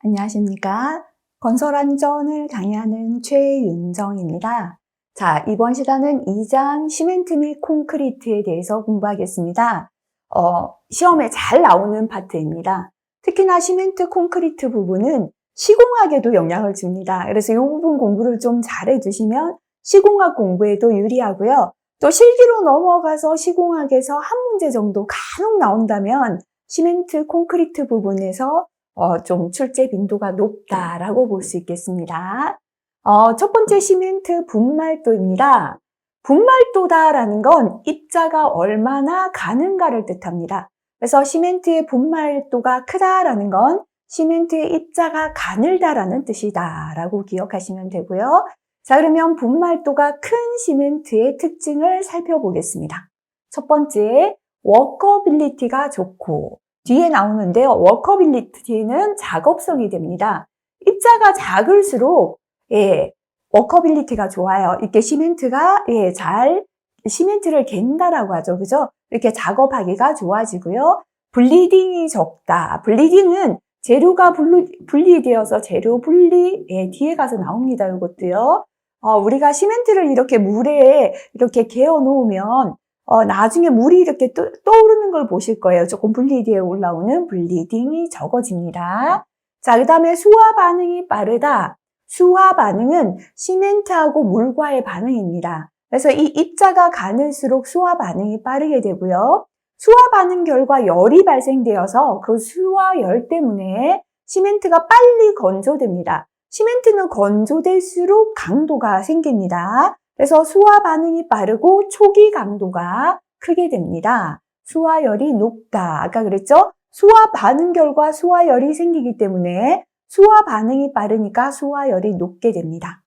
안녕하십니까. 건설안전을 강의하는 최윤정입니다. 자, 이번 시간은 2장 시멘트 및 콘크리트에 대해서 공부하겠습니다. 시험에 잘 나오는 파트입니다. 특히나 시멘트, 콘크리트 부분은 시공학에도 영향을 줍니다. 그래서 이 부분 공부를 좀 잘해 주시면 시공학 공부에도 유리하고요. 또 실기로 넘어가서 시공학에서 한 문제 정도 간혹 나온다면 시멘트, 콘크리트 부분에서 좀 출제 빈도가 높다라고 볼 수 있겠습니다. 첫 번째 시멘트 분말도입니다. 분말도다라는 건 입자가 얼마나 가는가를 뜻합니다. 그래서 시멘트의 분말도가 크다라는 건 시멘트의 입자가 가늘다라는 뜻이다라고 기억하시면 되고요. 자, 그러면 분말도가 큰 시멘트의 특징을 살펴보겠습니다. 첫 번째, 워커빌리티가 좋고, 뒤에 나오는데요. 워커빌리티는 작업성이 됩니다. 입자가 작을수록 워커빌리티가 좋아요. 이렇게 시멘트가 시멘트를 갠다라고 하죠. 그죠? 이렇게 작업하기가 좋아지고요. 블리딩이 적다. 블리딩은 재료가 분리되어서 재료 분리 뒤에 가서 나옵니다. 이것도요. 우리가 시멘트를 이렇게 물에 이렇게 개어 놓으면 나중에 물이 이렇게 떠오르는 걸 보실 거예요. 조금 분리되어 올라오는 블리딩이 적어집니다. 자, 그 다음에 수화 반응이 빠르다. 수화 반응은 시멘트하고 물과의 반응입니다. 그래서 이 입자가 가늘수록 수화 반응이 빠르게 되고요. 수화 반응 결과 열이 발생되어서 그 수화열 때문에 시멘트가 빨리 건조됩니다. 시멘트는 건조될수록 강도가 생깁니다. 그래서 수화 반응이 빠르고 초기 강도가 크게 됩니다. 수화열이 높다. 아까 그랬죠? 수화 반응 결과 수화열이 생기기 때문에 수화 반응이 빠르니까 수화열이 높게 됩니다.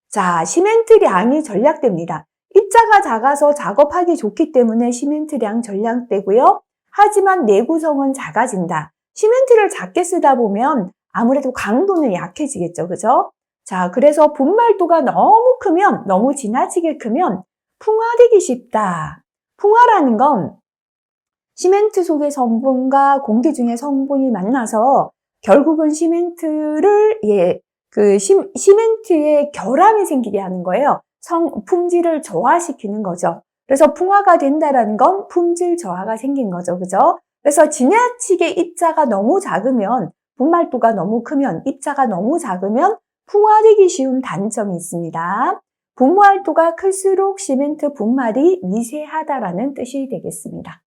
자, 시멘트량이 전략됩니다. 입자가 작아서 작업하기 좋기 때문에 시멘트량 전략되고요. 하지만 내구성은 작아진다. 시멘트를 작게 쓰다 보면 아무래도 강도는 약해지겠죠. 그죠? 자, 그래서 분말도가 너무 크면, 너무 지나치게 크면 풍화되기 쉽다. 풍화라는 건 시멘트 속의 성분과 공기 중의 성분이 만나서 결국은 시멘트를 시멘트에 결함이 생기게 하는 거예요. 품질을 저하시키는 거죠. 그래서 풍화가 된다라는 건 품질 저하가 생긴 거죠. 그죠? 그래서 지나치게 입자가 너무 작으면, 분말도가 너무 크면, 입자가 너무 작으면 풍화되기 쉬운 단점이 있습니다. 분말도가 클수록 시멘트 분말이 미세하다라는 뜻이 되겠습니다.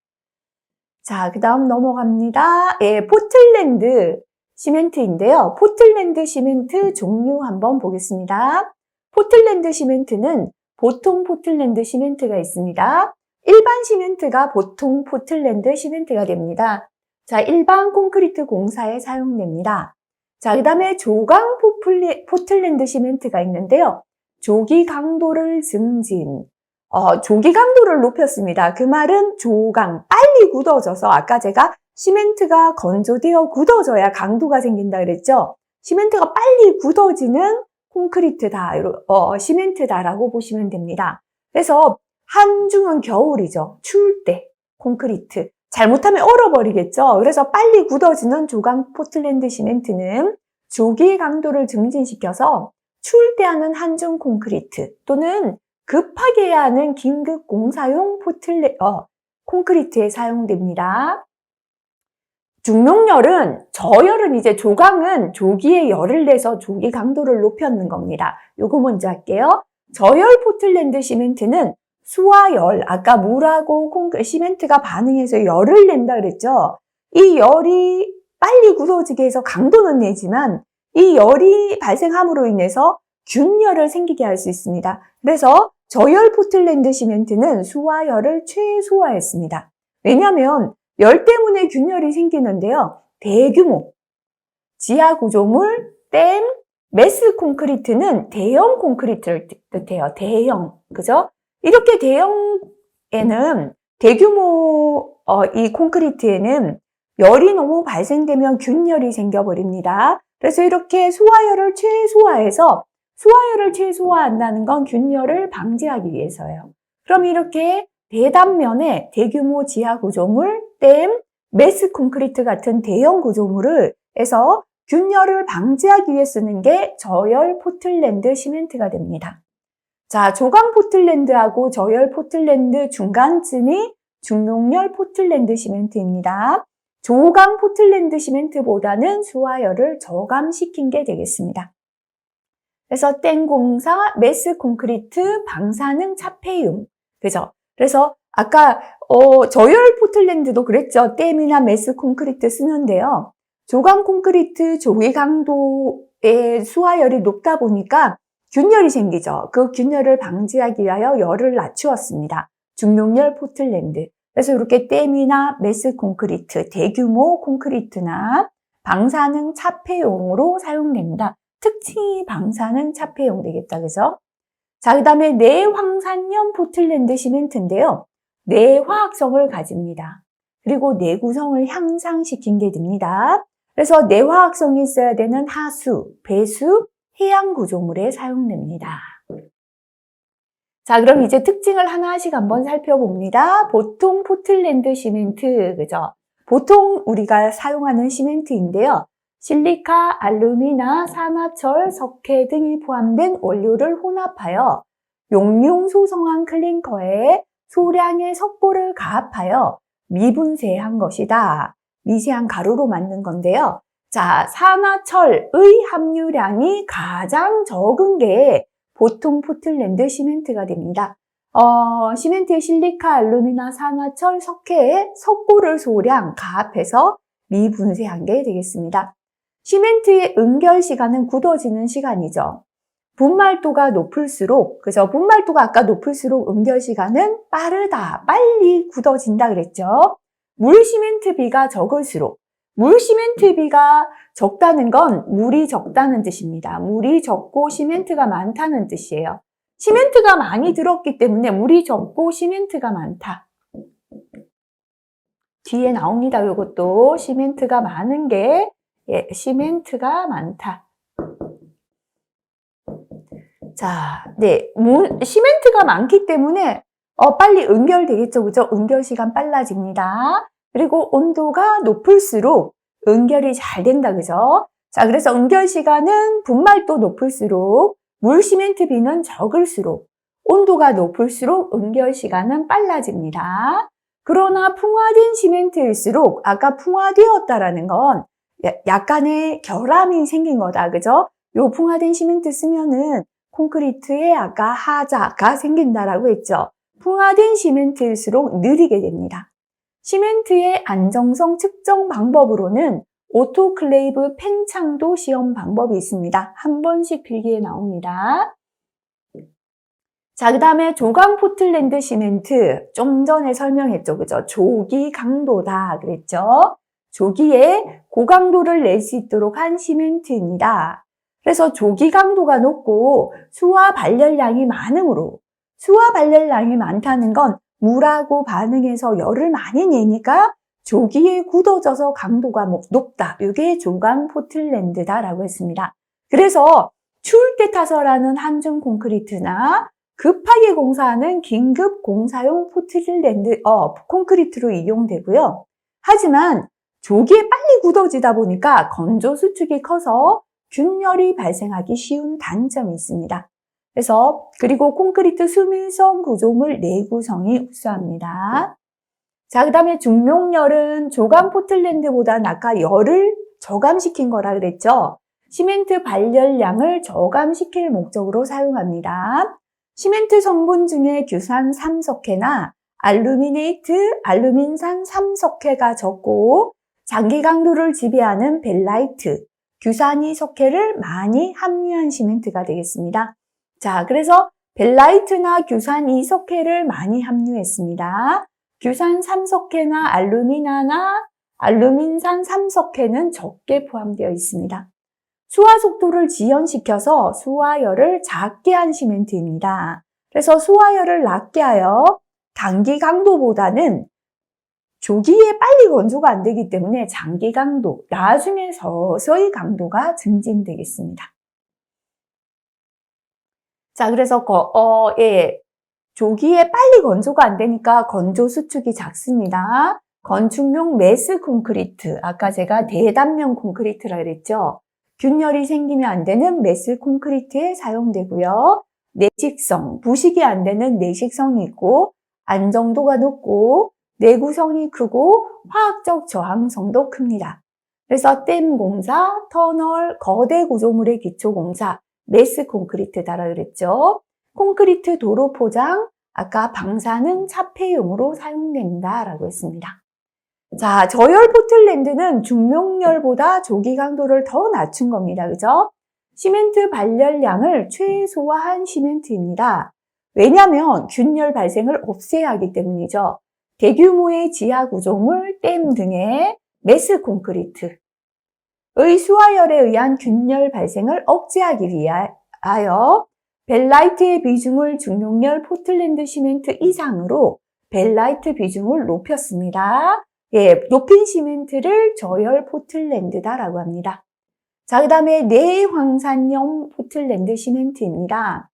자, 그 다음 넘어갑니다. 포틀랜드 시멘트인데요. 포틀랜드 시멘트 종류 한번 보겠습니다. 포틀랜드 시멘트는 보통 포틀랜드 시멘트가 있습니다. 일반 시멘트가 보통 포틀랜드 시멘트가 됩니다. 자, 일반 콘크리트 공사에 사용됩니다. 자, 그 다음에 조강 포틀랜드 시멘트가 있는데요. 조기 강도를 증진. 조기 강도를 높였습니다. 그 말은 조강, 빨리 굳어져서 아까 제가 시멘트가 건조되어 굳어져야 강도가 생긴다 그랬죠? 시멘트가 빨리 굳어지는 콘크리트다, 시멘트다라고 보시면 됩니다. 그래서 한중은 겨울이죠. 추울 때 콘크리트. 잘못하면 얼어버리겠죠. 그래서 빨리 굳어지는 조강 포틀랜드 시멘트는 조기 강도를 증진시켜서 추울 때 하는 한중 콘크리트 또는 급하게 해야 하는 긴급 공사용 콘크리트에 사용됩니다. 중용열은, 저열은 이제 조강은 조기에 열을 내서 조기 강도를 높였는 겁니다. 요거 먼저 할게요. 저열 포틀랜드 시멘트는 수화열, 아까 물하고 시멘트가 반응해서 열을 낸다 그랬죠? 이 열이 빨리 굳어지게 해서 강도는 내지만 이 열이 발생함으로 인해서 균열을 생기게 할 수 있습니다. 그래서 저열 포틀랜드 시멘트는 수화열을 최소화했습니다. 왜냐하면 열 때문에 균열이 생기는데요. 대규모, 지하 구조물, 댐, 매스 콘크리트는 대형 콘크리트를 뜻해요. 대형, 그죠? 이렇게 대형에는 대규모 이 콘크리트에는 열이 너무 발생되면 균열이 생겨버립니다. 그래서 이렇게 수화열을 최소화해서 수화열을 최소화한다는 건 균열을 방지하기 위해서예요. 그럼 이렇게 대단면에 대규모 지하 구조물, 댐, 매스 콘크리트 같은 대형 구조물을 해서 균열을 방지하기 위해 쓰는 게 저열 포틀랜드 시멘트가 됩니다. 자, 조강 포틀랜드하고 저열 포틀랜드 중간쯤이 중용열 포틀랜드 시멘트입니다. 조강 포틀랜드 시멘트보다는 수화열을 저감시킨 게 되겠습니다. 그래서 땡공사, 메스 콘크리트, 방사능 차폐용. 그죠? 그래서 아까 저열 포틀랜드도 그랬죠. 댐이나 메스 콘크리트 쓰는데요. 조강 콘크리트 조개 강도의 수화열이 높다 보니까 균열이 생기죠. 그 균열을 방지하기 위하여 열을 낮추었습니다. 중용열 포틀랜드. 그래서 이렇게 댐이나 메스 콘크리트, 대규모 콘크리트나 방사능 차폐용으로 사용됩니다. 특징이 방사능 차폐용 되겠다. 그죠? 자, 그 다음에 내황산염 포틀랜드 시멘트인데요. 내화학성을 가집니다. 그리고 내구성을 향상시킨 게 됩니다. 그래서 내화학성이 있어야 되는 하수, 배수, 해양 구조물에 사용됩니다. 자, 그럼 이제 특징을 하나씩 한번 살펴봅니다. 보통 포틀랜드 시멘트, 그죠? 보통 우리가 사용하는 시멘트인데요. 실리카, 알루미나, 산화철, 석회 등이 포함된 원료를 혼합하여 용융소성한 클링커에 소량의 석고를 가합하여 미분쇄한 것이다. 미세한 가루로 만든 건데요. 자, 산화철의 함유량이 가장 적은 게 보통 포틀랜드 시멘트가 됩니다. 시멘트에 실리카, 알루미나, 산화철, 석회에 석고를 소량 가합해서 미분쇄한 게 되겠습니다. 시멘트의 응결 시간은 굳어지는 시간이죠. 분말도가 높을수록, 그죠? 분말도가 아까 높을수록 응결 시간은 빠르다, 빨리 굳어진다 그랬죠. 물 시멘트 비가 적을수록, 물 시멘트 비가 적다는 건 물이 적다는 뜻입니다. 물이 적고 시멘트가 많다는 뜻이에요. 시멘트가 많이 들었기 때문에 물이 적고 시멘트가 많다. 뒤에 나옵니다. 이것도 시멘트가 많은 게 시멘트가 많다. 자, 네, 시멘트가 많기 때문에 빨리 응결되겠죠, 그죠? 응결 시간 빨라집니다. 그리고 온도가 높을수록 응결이 잘 된다, 그죠? 자, 그래서 응결 시간은 분말도 높을수록 물 시멘트 비는 적을수록 온도가 높을수록 응결 시간은 빨라집니다. 그러나 풍화된 시멘트일수록 아까 풍화되었다라는 건 약간의 결함이 생긴 거다, 그죠? 요 풍화된 시멘트 쓰면은 콘크리트에 아까 하자가 생긴다라고 했죠. 풍화된 시멘트일수록 느리게 됩니다. 시멘트의 안정성 측정 방법으로는 오토클레이브 팽창도 시험 방법이 있습니다. 한 번씩 필기에 나옵니다. 자, 그 다음에 조강 포틀랜드 시멘트. 좀 전에 설명했죠. 그죠? 조기 강도다. 그랬죠? 조기에 고강도를 낼 수 있도록 한 시멘트입니다. 그래서 조기 강도가 높고 수화 발열량이 많으므로, 수화 발열량이 많다는 건 물하고 반응해서 열을 많이 내니까 조기에 굳어져서 강도가 높다. 이게 조강 포틀랜드다라고 했습니다. 그래서 추울 때 타설하는 한중 콘크리트나 급하게 공사하는 긴급 공사용 포틀랜드 콘크리트로 이용되고요. 하지만 조기에 빨리 굳어지다 보니까 건조 수축이 커서 균열이 발생하기 쉬운 단점이 있습니다. 그래서 그리고 콘크리트 수밀성 구조물 내구성이 우수합니다. 자, 그 다음에 중용열은 조강 포틀랜드보다는 아까 열을 저감시킨 거라 그랬죠. 시멘트 발열량을 저감시킬 목적으로 사용합니다. 시멘트 성분 중에 규산 3석회나 알루미네이트, 알루민산 3석회가 적고 장기 강도를 지배하는 벨라이트, 규산 2석회를 많이 함유한 시멘트가 되겠습니다. 자, 그래서 벨라이트나 규산 2석회를 많이 함유했습니다. 규산 3석회나 알루미나나 알루민산 3석회는 적게 포함되어 있습니다. 수화 속도를 지연시켜서 수화열을 작게 한 시멘트입니다. 그래서 수화열을 낮게 하여 단기 강도보다는 조기에 빨리 건조가 안 되기 때문에 장기 강도, 나중에 서서히 강도가 증진되겠습니다. 자, 그래서 조기에 빨리 건조가 안 되니까 건조 수축이 작습니다. 건축용 매스 콘크리트, 아까 제가 대단면 콘크리트라 그랬죠. 균열이 생기면 안 되는 매스 콘크리트에 사용되고요. 내식성, 부식이 안 되는 내식성이 있고 안정도가 높고 내구성이 크고 화학적 저항성도 큽니다. 그래서 댐 공사, 터널, 거대 구조물의 기초 공사, 매스 콘크리트다라 그랬죠. 콘크리트 도로 포장, 아까 방사능 차폐용으로 사용된다라고 했습니다. 자, 저열 포틀랜드는 중용열보다 조기 강도를 더 낮춘 겁니다. 그죠? 시멘트 발열량을 최소화한 시멘트입니다. 왜냐하면 균열 발생을 없애야 하기 때문이죠. 대규모의 지하 구조물, 댐 등의 매스 콘크리트의 수화열에 의한 균열 발생을 억제하기 위하여 벨라이트의 비중을 중용열 포틀랜드 시멘트 이상으로 벨라이트 비중을 높였습니다. 예, 높인 시멘트를 저열 포틀랜드다라고 합니다. 자, 그 다음에 내황산염 포틀랜드 시멘트입니다.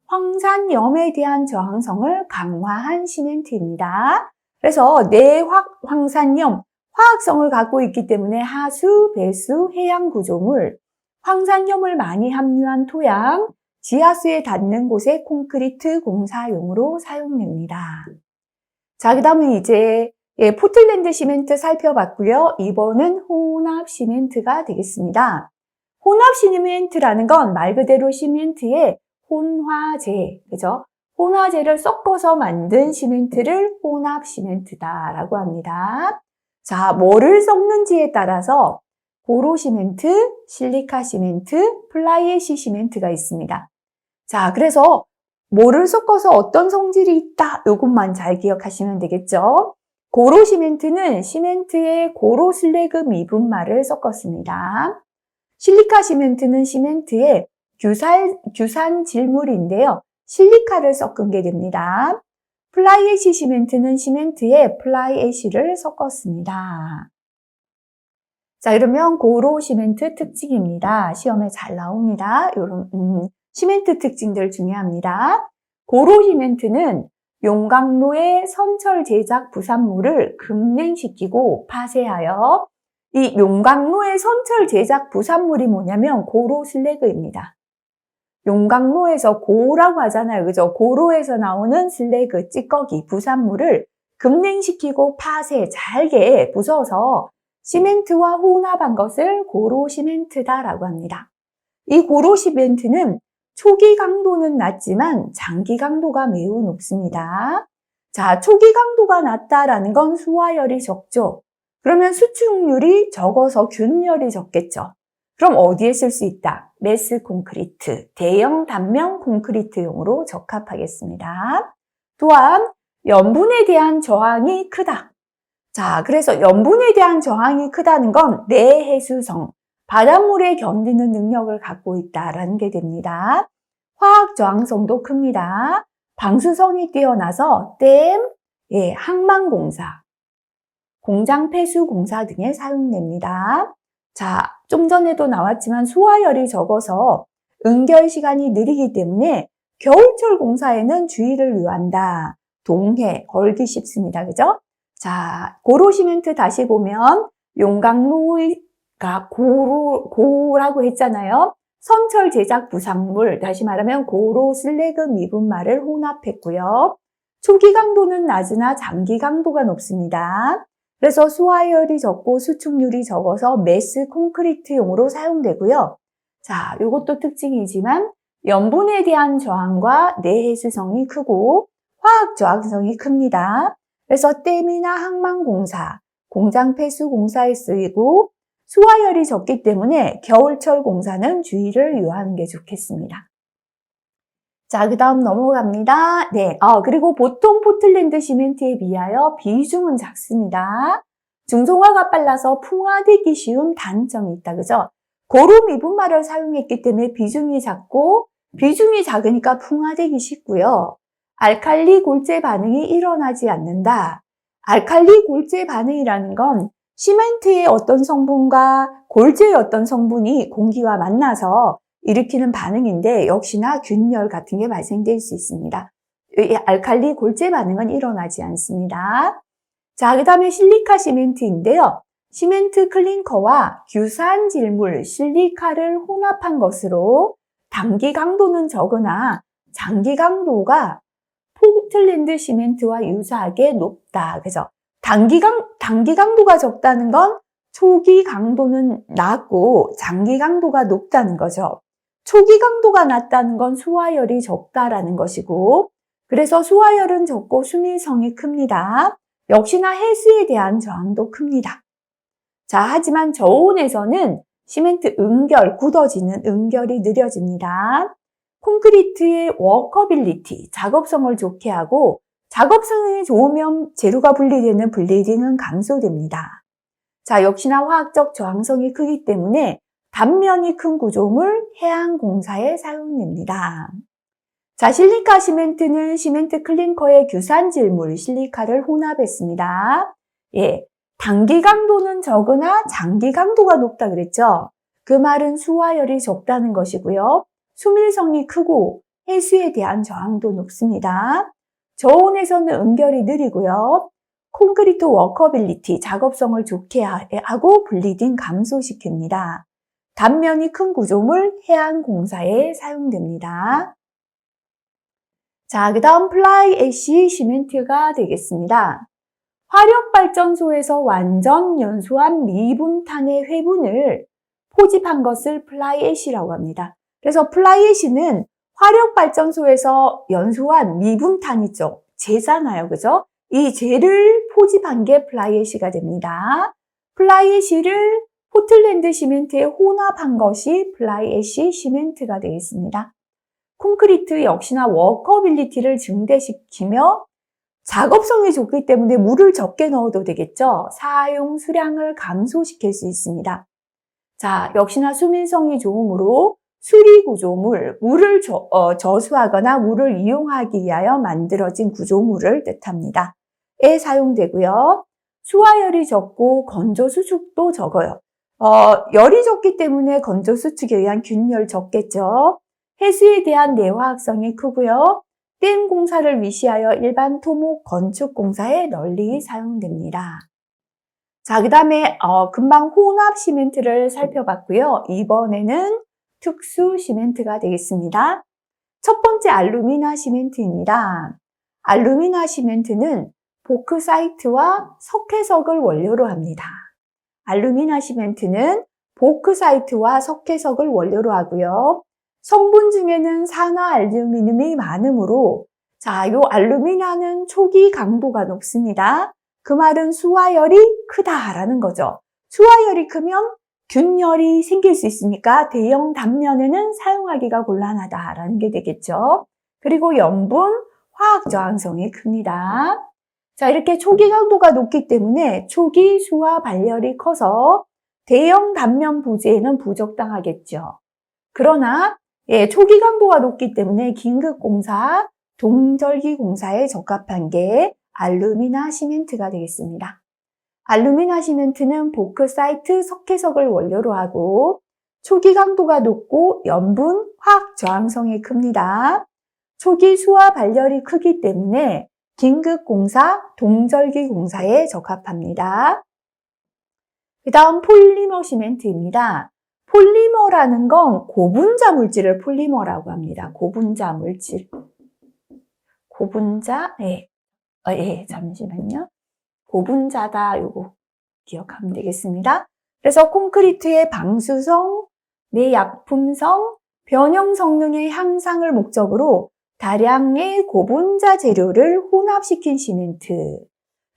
황산염에 대한 저항성을 강화한 시멘트입니다. 그래서 내황산염, 화학성을 갖고 있기 때문에 하수, 배수, 해양 구조물, 황산염을 많이 함유한 토양, 지하수에 닿는 곳의 콘크리트 공사용으로 사용됩니다. 자, 그 다음은 이제 포틀랜드 시멘트 살펴봤고요. 이번은 혼합 시멘트가 되겠습니다. 혼합 시멘트라는 건 말 그대로 시멘트에 혼화제, 그죠? 혼화제를 섞어서 만든 시멘트를 혼합 시멘트다라고 합니다. 자, 뭐를 섞는지에 따라서 고로 시멘트, 실리카 시멘트, 플라이애시 시멘트가 있습니다. 자, 그래서 뭐를 섞어서 어떤 성질이 있다, 이것만 잘 기억하시면 되겠죠? 고로 시멘트는 시멘트에 고로 슬래그 미분말을 섞었습니다. 실리카 시멘트는 시멘트에 규산 질물인데요. 실리카를 섞은 게 됩니다. 플라이애시 시멘트는 시멘트에 플라이애시를 섞었습니다. 자, 그러면 고로 시멘트 특징입니다. 시험에 잘 나옵니다. 이런 시멘트 특징들 중요합니다. 고로 시멘트는 용광로의 선철 제작 부산물을 급냉시키고 파쇄하여, 이 용광로의 선철 제작 부산물이 뭐냐면 고로 슬래그입니다. 용광로에서 고라고 하잖아요. 그죠? 고로에서 나오는 슬래그, 찌꺼기, 부산물을 급냉시키고 파쇄, 잘게 부숴서 시멘트와 혼합한 것을 고로 시멘트다라고 합니다. 이 고로 시멘트는 초기 강도는 낮지만 장기 강도가 매우 높습니다. 자, 초기 강도가 낮다라는 건 수화열이 적죠. 그러면 수축률이 적어서 균열이 적겠죠. 그럼 어디에 쓸 수 있다? 매스 콘크리트, 대형 단면 콘크리트용으로 적합하겠습니다. 또한 염분에 대한 저항이 크다. 자, 그래서 염분에 대한 저항이 크다는 건 내해수성, 바닷물에 견디는 능력을 갖고 있다라는 게 됩니다. 화학 저항성도 큽니다. 방수성이 뛰어나서 댐, 항만공사, 공장 폐수 공사 등에 사용됩니다. 자, 좀 전에도 나왔지만 수화열이 적어서 응결 시간이 느리기 때문에 겨울철 공사에는 주의를 요한다. 동해, 걸기 쉽습니다. 그죠? 자, 고로 시멘트 다시 보면 용광로가 고라고 했잖아요. 선철 제작 부산물, 다시 말하면 고로 슬래그 미분말을 혼합했고요. 초기 강도는 낮으나 장기 강도가 높습니다. 그래서 수화열이 적고 수축률이 적어서 매스 콘크리트용으로 사용되고요. 자, 이것도 특징이지만 염분에 대한 저항과 내해수성이 크고 화학 저항성이 큽니다. 그래서 댐이나 항만공사, 공장 폐수 공사에 쓰이고 수화열이 적기 때문에 겨울철 공사는 주의를 요하는 게 좋겠습니다. 자, 그 다음 넘어갑니다. 네, 그리고 보통 포틀랜드 시멘트에 비하여 비중은 작습니다. 중성화가 빨라서 풍화되기 쉬운 단점이 있다, 그죠? 고로 미분말을 사용했기 때문에 비중이 작고, 비중이 작으니까 풍화되기 쉽고요. 알칼리 골재 반응이 일어나지 않는다. 알칼리 골재 반응이라는 건 시멘트의 어떤 성분과 골재의 어떤 성분이 공기와 만나서 일으키는 반응인데 역시나 균열 같은 게 발생될 수 있습니다. 이 알칼리 골재 반응은 일어나지 않습니다. 자, 그 다음에 실리카 시멘트인데요. 시멘트 클링커와 규산 질물 실리카를 혼합한 것으로 단기 강도는 적으나 장기 강도가 포틀랜드 시멘트와 유사하게 높다. 그죠? 단기 강도가 적다는 건 초기 강도는 낮고 장기 강도가 높다는 거죠. 초기 강도가 낮다는 건 수화열이 적다라는 것이고, 그래서 수화열은 적고 수밀성이 큽니다. 역시나 해수에 대한 저항도 큽니다. 자, 하지만 저온에서는 시멘트 굳어지는 응결이 느려집니다. 콘크리트의 워커빌리티, 작업성을 좋게 하고 작업성이 좋으면 재료가 분리되는 블리딩은 감소됩니다. 자, 역시나 화학적 저항성이 크기 때문에 단면이 큰 구조물 해양공사에 사용됩니다. 자, 실리카 시멘트는 시멘트 클링커의 규산 질물 실리카를 혼합했습니다. 예, 단기 강도는 적으나 장기 강도가 높다 그랬죠. 그 말은 수화열이 적다는 것이고요. 수밀성이 크고 해수에 대한 저항도 높습니다. 저온에서는 응결이 느리고요. 콘크리트 워커빌리티, 작업성을 좋게 하고 블리딩 감소시킵니다. 단면이 큰 구조물 해양공사에 사용됩니다. 자, 그 다음 플라이 애쉬 시멘트가 되겠습니다. 화력발전소에서 완전 연소한 미분탄의 회분을 포집한 것을 플라이 애쉬라고 합니다. 그래서 플라이 애쉬는 화력발전소에서 연소한 미분탄 있죠. 재잖아요. 그죠? 이 재를 포집한 게 플라이 애쉬가 됩니다. 플라이 애쉬를 포틀랜드 시멘트에 혼합한 것이 플라이 애쉬 시멘트가 되겠습니다. 콘크리트 역시나 워커빌리티를 증대시키며 작업성이 좋기 때문에 물을 적게 넣어도 되겠죠. 사용 수량을 감소시킬 수 있습니다. 자, 역시나 수밀성이 좋으므로 수리 구조물, 물을 저수하거나 물을 이용하기 위하여 만들어진 구조물을 뜻합니다. 에 사용되고요. 수화열이 적고 건조 수축도 적어요. 열이 적기 때문에 건조 수축에 의한 균열 적겠죠. 해수에 대한 내화학성이 크고요. 댐 공사를 위시하여 일반 토목 건축 공사에 널리 사용됩니다. 자, 그 다음에 금방 혼합 시멘트를 살펴봤고요. 이번에는 특수 시멘트가 되겠습니다. 첫 번째 알루미나 시멘트입니다. 알루미나 시멘트는 보크사이트와 석회석을 원료로 합니다. 알루미나 시멘트는 보크사이트와 석회석을 원료로 하고요. 성분 중에는 산화 알루미늄이 많으므로 자, 요 알루미나는 초기 강도가 높습니다. 그 말은 수화열이 크다라는 거죠. 수화열이 크면 균열이 생길 수 있으니까 대형 단면에는 사용하기가 곤란하다라는 게 되겠죠. 그리고 염분, 화학 저항성이 큽니다. 자, 이렇게 초기 강도가 높기 때문에 초기 수화 발열이 커서 대형 단면 부지에는 부적당하겠죠. 그러나 초기 강도가 높기 때문에 긴급 공사, 동절기 공사에 적합한 게 알루미나 시멘트가 되겠습니다. 알루미나 시멘트는 보크사이트, 석회석을 원료로 하고 초기 강도가 높고 염분, 화학 저항성이 큽니다. 초기 수화 발열이 크기 때문에 긴급 공사, 동절기 공사에 적합합니다. 그 다음 폴리머 시멘트입니다. 폴리머라는 건 고분자 물질을 폴리머라고 합니다. 고분자 물질. 고분자, 잠시만요. 고분자다, 요거 기억하면 되겠습니다. 그래서 콘크리트의 방수성, 내약품성, 변형 성능의 향상을 목적으로 다량의 고분자 재료를 혼합시킨 시멘트.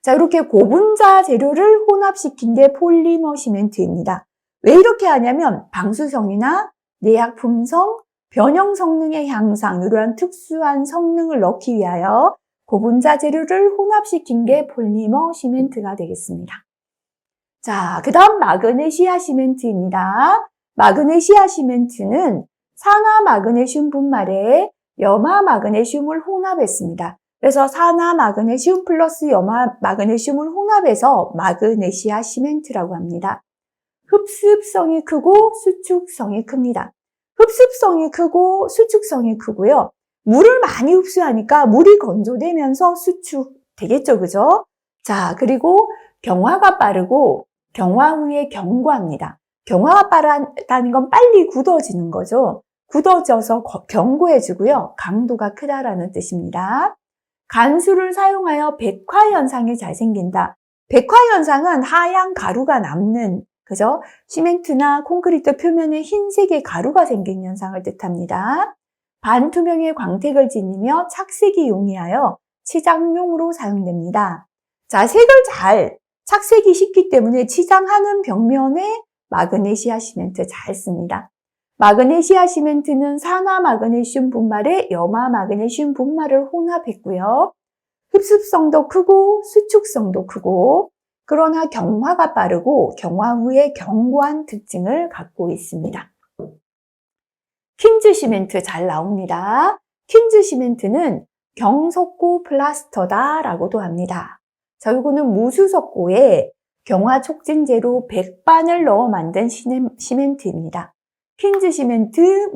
자, 이렇게 고분자 재료를 혼합시킨 게 폴리머 시멘트입니다. 왜 이렇게 하냐면 방수성이나 내약품성, 변형 성능의 향상, 이러한 특수한 성능을 넣기 위하여 고분자 재료를 혼합시킨 게 폴리머 시멘트가 되겠습니다. 자, 그 다음 마그네시아 시멘트입니다. 마그네시아 시멘트는 산화 마그네슘 분말에 염화 마그네슘을 혼합했습니다. 그래서 산화 마그네슘 플러스 염화 마그네슘을 혼합해서 마그네시아 시멘트라고 합니다. 흡습성이 크고 수축성이 큽니다. 흡습성이 크고 수축성이 크고요. 물을 많이 흡수하니까 물이 건조되면서 수축되겠죠, 그죠? 자, 그리고 경화가 빠르고 경화 후에 견고합니다. 경화가 빠르다는 건 빨리 굳어지는 거죠. 굳어져서 견고해지고요. 강도가 크다라는 뜻입니다. 간수를 사용하여 백화 현상이 잘 생긴다. 백화 현상은 하얀 가루가 남는, 그죠? 시멘트나 콘크리트 표면에 흰색의 가루가 생긴 현상을 뜻합니다. 반투명의 광택을 지니며 착색이 용이하여 치장용으로 사용됩니다. 자, 색을 잘 착색이 쉽기 때문에 치장하는 벽면에 마그네시아 시멘트 잘 씁니다. 마그네시아 시멘트는 산화 마그네슘 분말에 염화 마그네슘 분말을 혼합했고요. 흡습성도 크고 수축성도 크고, 그러나 경화가 빠르고 경화 후에 견고한 특징을 갖고 있습니다. 퀸즈 시멘트 잘 나옵니다. 퀸즈 시멘트는 경석고 플라스터다라고도 합니다. 자, 이거는 무수석고에 경화 촉진제로 백반을 넣어 만든 시멘트입니다. 퀸즈 시멘트,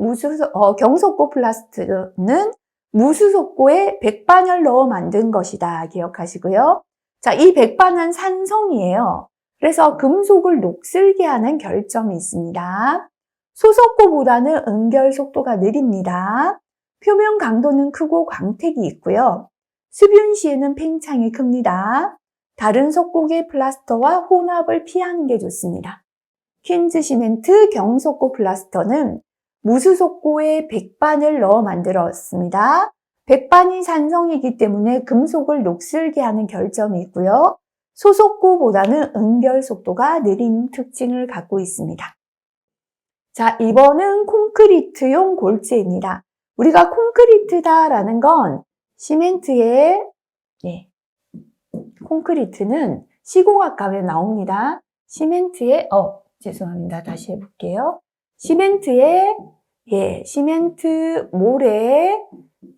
경석고 플라스터는 무수석고에 백반을 넣어 만든 것이다. 기억하시고요. 자, 이 백반은 산성이에요. 그래서 금속을 녹슬게 하는 결점이 있습니다. 소석고보다는 응결 속도가 느립니다. 표면 강도는 크고 광택이 있고요. 수분 시에는 팽창이 큽니다. 다른 석고계 플라스터와 혼합을 피하는 게 좋습니다. 퀸즈 시멘트 경석고 플라스터는 무수석고에 백반을 넣어 만들었습니다. 백반이 산성이기 때문에 금속을 녹슬게 하는 결점이 있고요. 소석고보다는 응결 속도가 느린 특징을 갖고 있습니다. 자, 2번은 콘크리트용 골재입니다. 우리가 콘크리트다라는 건 시멘트에, 콘크리트는 시공학 가면 나옵니다. 시멘트에, 죄송합니다. 다시 해볼게요. 시멘트에, 시멘트 모래,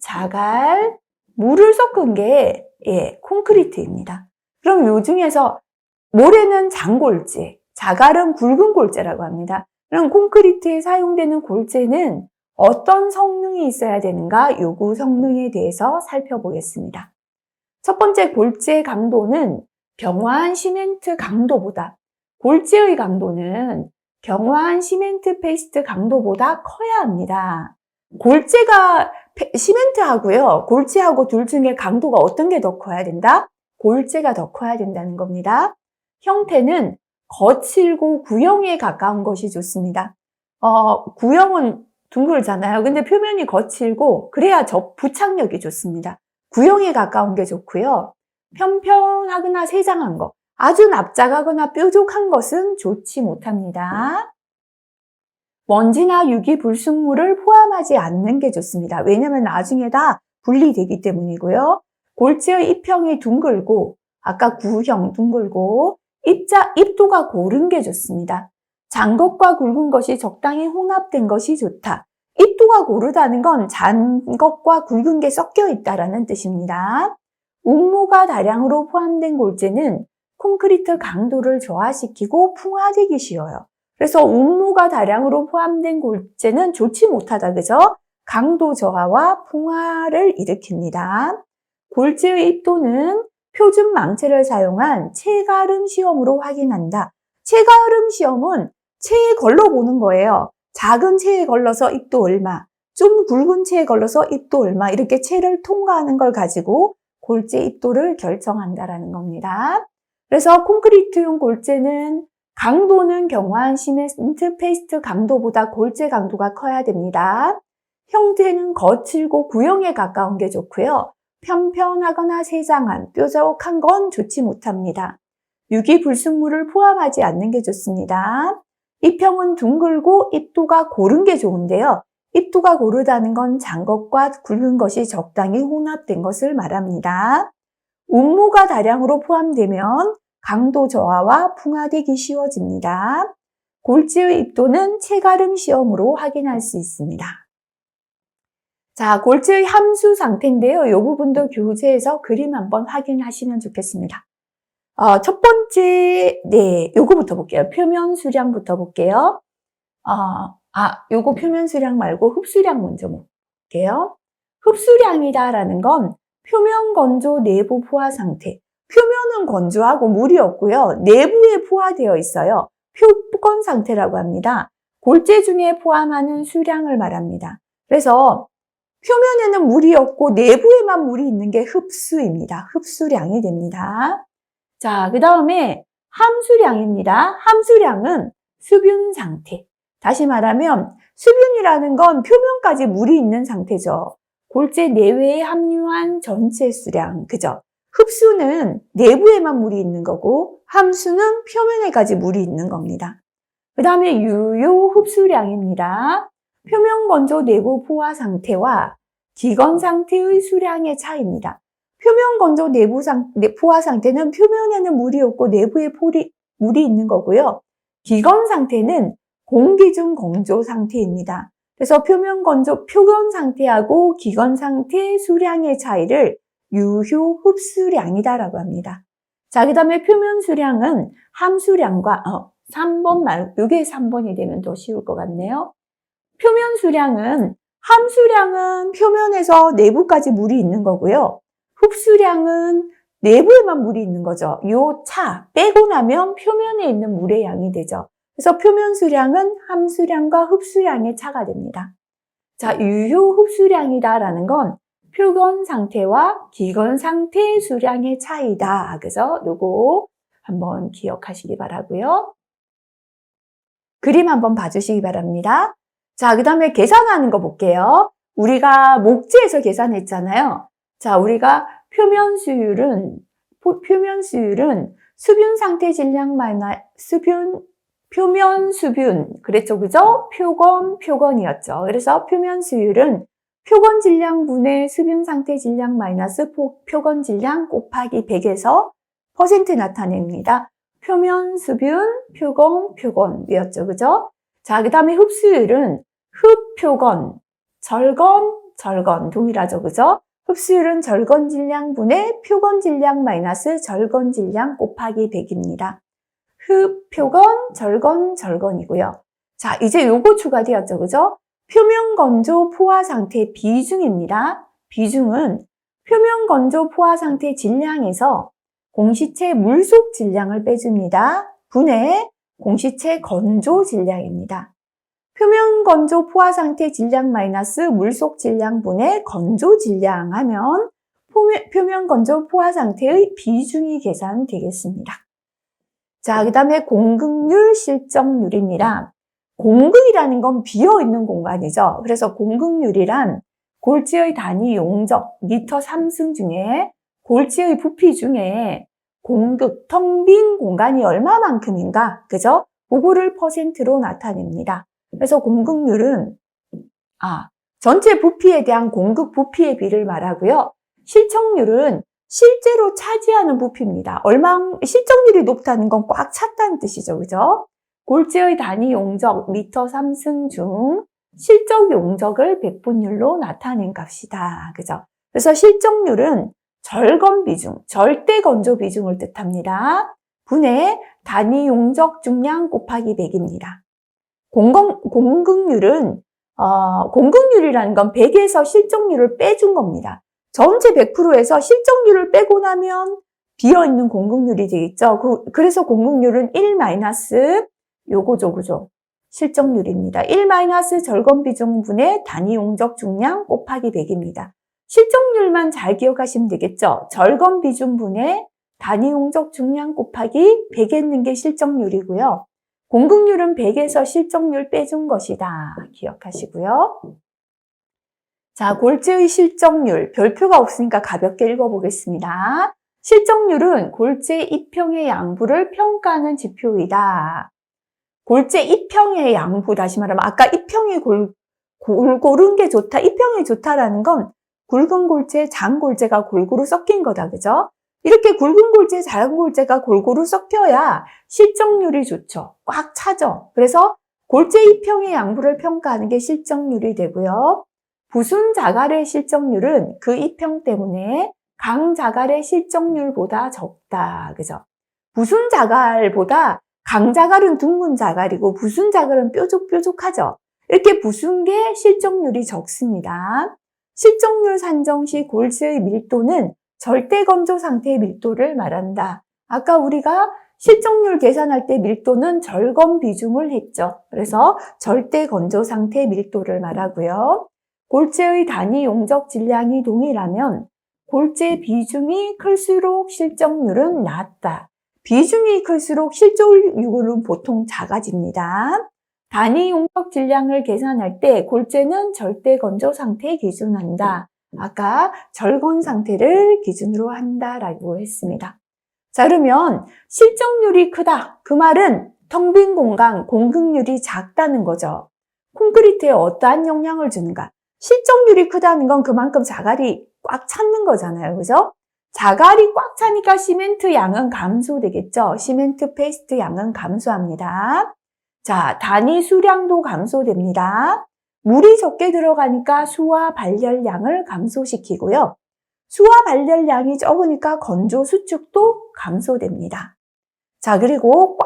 자갈, 물을 섞은 게, 콘크리트입니다. 그럼 요 중에서 모래는 장골재, 자갈은 굵은 골재라고 합니다. 그럼 콘크리트에 사용되는 골재는 어떤 성능이 있어야 되는가? 요구 성능에 대해서 살펴보겠습니다. 첫 번째 골재 강도는 경화한 시멘트 강도보다, 골재의 강도는 경화한 시멘트 페이스트 강도보다 커야 합니다. 골재가 시멘트하고요, 골재하고 둘 중에 강도가 어떤 게 더 커야 된다? 골재가 더 커야 된다는 겁니다. 형태는 거칠고 구형에 가까운 것이 좋습니다. 구형은 둥글잖아요. 근데 표면이 거칠고 그래야 부착력이 좋습니다. 구형에 가까운 게 좋고요. 평평하거나 세장한 것, 아주 납작하거나 뾰족한 것은 좋지 못합니다. 먼지나 유기 불순물을 포함하지 않는 게 좋습니다. 왜냐하면 나중에 다 분리되기 때문이고요. 골재의 입형이 둥글고, 아까 구형 둥글고, 입도가 고른 게 좋습니다. 장것과 굵은 것이 적당히 혼합된 것이 좋다. 입도가 고르다는 건 장것과 굵은 게 섞여 있다라는 뜻입니다. 운모가 다량으로 포함된 골재는 콘크리트 강도를 저하시키고 풍화되기 쉬워요. 그래서 운모가 다량으로 포함된 골재는 좋지 못하다, 그죠? 강도 저하와 풍화를 일으킵니다. 골재의 입도는 표준 망체를 사용한 체가름 시험으로 확인한다. 체가름 시험은 체에 걸러보는 거예요. 작은 체에 걸러서 입도 얼마, 좀 굵은 체에 걸러서 입도 얼마, 이렇게 체를 통과하는 걸 가지고 골재 입도를 결정한다라는 겁니다. 그래서 콘크리트용 골재는 강도는 경화한 시멘트 페이스트 강도보다 골재 강도가 커야 됩니다. 형태는 거칠고 구형에 가까운 게 좋고요. 편편하거나 세장한, 뾰족한 건 좋지 못합니다. 유기 불순물을 포함하지 않는 게 좋습니다. 입형은 둥글고 입도가 고른 게 좋은데요. 입도가 고르다는 건 장것과 굵은 것이 적당히 혼합된 것을 말합니다. 운모가 다량으로 포함되면 강도 저하와 풍화되기 쉬워집니다. 골재의 입도는 체가름 시험으로 확인할 수 있습니다. 자, 골재의 함수 상태인데요. 이 부분도 교재에서 그림 한번 확인하시면 좋겠습니다. 첫 번째, 요거부터 볼게요. 표면 수량부터 볼게요. 요거 표면 수량 말고 흡수량 먼저 볼게요. 흡수량이다라는 건 표면 건조 내부 포화 상태, 표면은 건조하고 물이 없고요. 내부에 포화되어 있어요. 표건 상태라고 합니다. 골재 중에 포함하는 수량을 말합니다. 그래서 표면에는 물이 없고 내부에만 물이 있는 게 흡수입니다. 흡수량이 됩니다. 자, 그 다음에 함수량입니다. 함수량은 수분 상태. 다시 말하면 수분이라는 건 표면까지 물이 있는 상태죠. 골재 내외에 함유한 전체 수량, 그죠? 흡수는 내부에만 물이 있는 거고 함수는 표면에까지 물이 있는 겁니다. 그 다음에 유효 흡수량입니다. 표면 건조 내부 포화 상태와 기건 상태의 수량의 차이입니다. 표면 건조 내부 포화 상태는 표면에는 물이 없고 내부에 물이 있는 거고요. 기건 상태는 공기 중 건조 상태입니다. 그래서 표면 상태하고 기건 상태 수량의 차이를 유효 흡수량이다라고 합니다. 자, 그 다음에 표면 수량은 함수량과 3번 말고 이게 3번이 되면 더 쉬울 것 같네요. 표면 수량은 함수량은 표면에서 내부까지 물이 있는 거고요. 흡수량은 내부에만 물이 있는 거죠. 요 차 빼고 나면 표면에 있는 물의 양이 되죠. 그래서 표면 수량은 함수량과 흡수량의 차가 됩니다. 자, 유효 흡수량이다라는 건 표건 상태와 기건 상태 수량의 차이다. 그래서 요거 한번 기억하시기 바라고요. 그림 한번 봐주시기 바랍니다. 자, 그 다음에 계산하는 거 볼게요. 우리가 목재에서 계산했잖아요. 자, 우리가 표면 수율은 수분 상태 질량 표면 수분, 그랬죠, 그죠? 표건이었죠. 그래서 표면 수율은 표건 질량 분의 수분 상태 질량 마이너스 표건 질량 곱하기 100에서 퍼센트 나타냅니다. 표면 수분, 표건이었죠, 그죠? 자, 그 다음에 흡수율은 흡표건, 절건 동일하죠, 그죠? 흡수율은 절건 질량 분의 표건 질량 마이너스 절건 질량 곱하기 100입니다. 흡표건, 절건이고요. 자, 이제 요거 추가되었죠, 그죠? 표면 건조 포화 상태 비중입니다. 비중은 표면 건조 포화 상태 질량에서 공시체 물속 질량을 빼줍니다. 분의 공시체 건조 질량입니다. 표면 건조 포화 상태 질량 마이너스 물속 질량 분의 건조 질량 하면 표면 건조 포화 상태의 비중이 계산되겠습니다. 자, 그 다음에 공급률, 실적률입니다. 공급이라는 건 비어있는 공간이죠. 그래서 공급률이란 골재의 단위 용적, 미터 3승 중에 골재의 부피 중에 공급, 텅 빈 공간이 얼마만큼인가, 그죠? 그거를 퍼센트로 나타냅니다. 그래서 공급률은 전체 부피에 대한 공급 부피의 비를 말하고요. 실적률은 실제로 차지하는 부피입니다. 실적률이 높다는 건 꽉 찼다는 뜻이죠, 그죠? 골재의 단위 용적 미터 3승 중 실적 용적을 백분율로 나타낸 값이다, 그죠? 그래서 실적률은 절건 비중, 절대 건조 비중을 뜻합니다. 분의 단위 용적 중량 곱하기 100입니다. 공급률이라는 건 100에서 실적률을 빼준 겁니다. 전체 100%에서 실적률을 빼고 나면 비어있는 공급률이 되겠죠. 그래서 공급률은 1 마이너스 요거죠, 그죠? 실적률입니다. 1 마이너스 절건 비중 분의 단위 용적 중량 곱하기 100입니다. 실적률만 잘 기억하시면 되겠죠. 절건 비중 분의 단위 용적 중량 곱하기 100에 있는 게 실적률이고요. 공급률은 100에서 실적률 빼준 것이다. 기억하시고요. 자, 골재의 실적률, 별표가 없으니까 가볍게 읽어보겠습니다. 실적률은 골재 입형의 양부를 평가하는 지표이다. 골재 입형의 양부, 다시 말하면 아까 입형이 골고른 게 좋다, 입형이 좋다라는 건 굵은 골재, 작은 골재가 골고루 섞인 거다, 그죠? 이렇게 굵은 골재, 작은 골재가 골고루 섞여야 실적률이 좋죠. 꽉 차죠. 그래서 골재 입형의 양부를 평가하는 게 실적률이 되고요. 부순 자갈의 실적률은 그 입형 때문에 강 자갈의 실적률보다 적다, 그죠? 부순 자갈보다 강 자갈은 둥근 자갈이고 부순 자갈은 뾰족뾰족하죠. 이렇게 부순 게 실적률이 적습니다. 실적률 산정 시 골재의 밀도는 절대 건조 상태의 밀도를 말한다. 아까 우리가 실정률 계산할 때 밀도는 절건 비중을 했죠. 그래서 절대 건조 상태의 밀도를 말하고요. 골재의 단위 용적 질량이 동일하면 골재 비중이 클수록 실정률은 낮다. 비중이 클수록 실정률은 보통 작아집니다. 단위 용적 질량을 계산할 때 골재는 절대 건조 상태에 기준한다. 아까 절건 상태를 기준으로 한다라고 했습니다. 자, 그러면 실정률이 크다. 그 말은 텅 빈 공간, 공급률이 작다는 거죠. 콘크리트에 어떠한 영향을 주는가? 실정률이 크다는 건 그만큼 자갈이 꽉 찼는 거잖아요. 그죠? 자갈이 꽉 차니까 시멘트 양은 감소되겠죠. 시멘트 페이스트 양은 감소합니다. 자, 단위 수량도 감소됩니다. 물이 적게 들어가니까 수와 발열량을 감소시키고요. 수와 발열량이 적으니까 건조 수축도 감소됩니다. 자, 그리고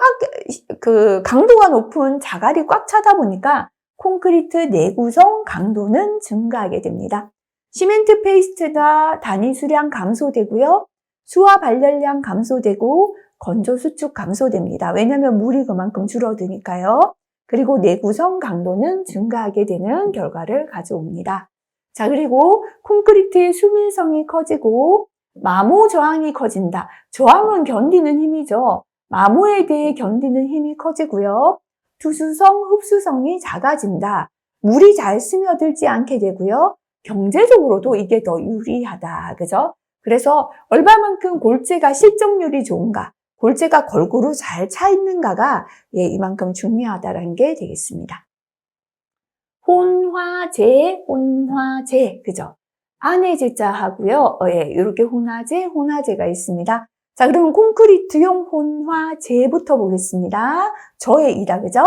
강도가 높은 자갈이 꽉 차다 보니까 콘크리트 내구성 강도는 증가하게 됩니다. 시멘트 페이스트가 단위 수량 감소되고요. 수와 발열량 감소되고 건조 수축 감소됩니다. 왜냐하면 물이 그만큼 줄어드니까요. 그리고 내구성 강도는 증가하게 되는 결과를 가져옵니다. 자, 그리고 콘크리트의 수밀성이 커지고 마모 저항이 커진다. 저항은 견디는 힘이죠. 마모에 대해 견디는 힘이 커지고요. 투수성, 흡수성이 작아진다. 물이 잘 스며들지 않게 되고요. 경제적으로도 이게 더 유리하다. 그죠? 그래서 얼마만큼 골재가 실정률이 좋은가, 골재가 골고루 잘 차 있는가가 이만큼 중요하다는 게 되겠습니다. 혼화재, 그죠? 안에 제자 하고요. 이렇게 혼화재가 있습니다. 자, 그러면 콘크리트용 혼화재부터 보겠습니다. 저의 이다, 그죠?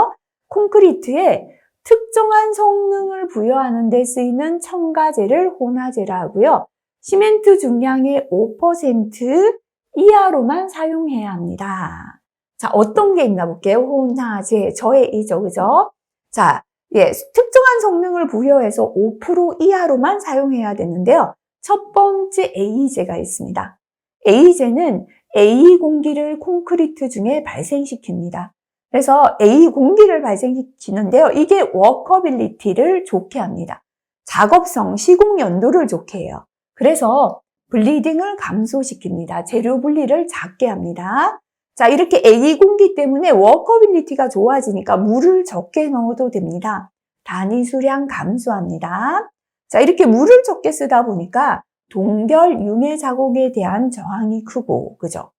콘크리트에 특정한 성능을 부여하는 데 쓰이는 첨가재를 혼화재라 하고요. 시멘트 중량의 5% 이하로만 사용해야 합니다. 자, 어떤 게 있나 볼게요. 혼화재, 저의 이죠, 그죠? 자, 특정한 성능을 부여해서 5% 이하로만 사용해야 되는데요. 첫 번째 A재가 있습니다. A재는 A 공기를 콘크리트 중에 발생시킵니다. 그래서 A 공기를 발생시키는데요. 이게 워커빌리티를 좋게 합니다. 작업성, 시공 연도를 좋게 해요. 그래서 블리딩을 감소시킵니다. 재료 분리를 작게 합니다. 자, 이렇게 A 공기 때문에 워커빌리티가 좋아지니까 물을 적게 넣어도 됩니다. 단위 수량 감소합니다. 자, 이렇게 물을 적게 쓰다 보니까 동결 융해 자국에 대한 저항이 크고, 그죠?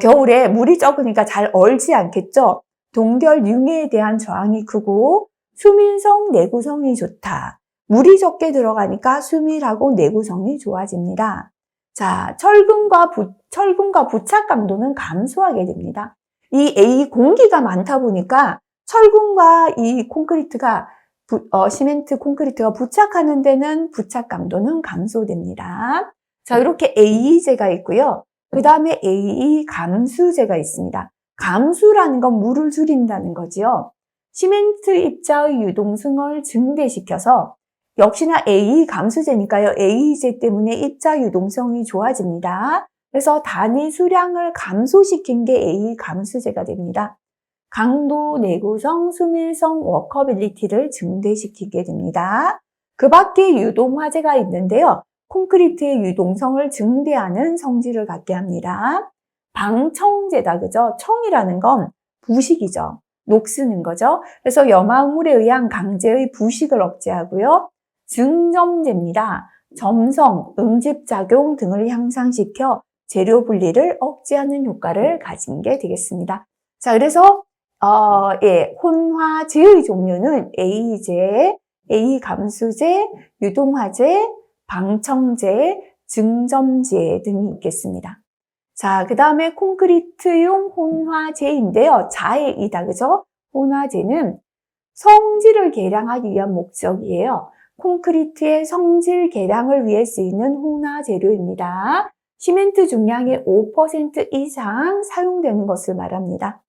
겨울에 물이 적으니까 잘 얼지 않겠죠? 동결 융해에 대한 저항이 크고, 수밀성, 내구성이 좋다. 물이 적게 들어가니까 수밀하고 내구성이 좋아집니다. 자, 철근과 부착 강도는 감소하게 됩니다. 이 A 공기가 많다 보니까 철근과 이 콘크리트가 시멘트 콘크리트가 부착하는 데는 부착 강도는 감소됩니다. 자, 이렇게 A재가 있고요. 그 다음에 A 감수재가 있습니다. 감수라는 건 물을 줄인다는 거지요. 시멘트 입자의 유동성을 증대시켜서 역시나 A 감수재니까요. A재 때문에 입자 유동성이 좋아집니다. 그래서 단위 수량을 감소시킨 게 A 감수재가 됩니다. 강도, 내구성, 수밀성, 워커빌리티를 증대시키게 됩니다. 그 밖에 유동화재가 있는데요. 콘크리트의 유동성을 증대하는 성질을 갖게 합니다. 방청재다, 그죠? 청이라는 건 부식이죠. 녹쓰는 거죠. 그래서 염화물에 의한 강재의 부식을 억제하고요. 증점재입니다. 점성, 응집작용 등을 향상시켜 재료 분리를 억제하는 효과를 가진 게 되겠습니다. 자, 그래서 혼화재의 종류는 A재, A 감수재, 유동화재, 방청재, 증점재 등이 있겠습니다. 자, 그 다음에 콘크리트용 혼화재인데요. 자의 이다, 그죠? 혼화재는 성질을 개량하기 위한 목적이에요. 콘크리트의 성질 개량을 위해 쓰이는 혼화재료입니다. 시멘트 중량의 5% 이상 사용되는 것을 말합니다.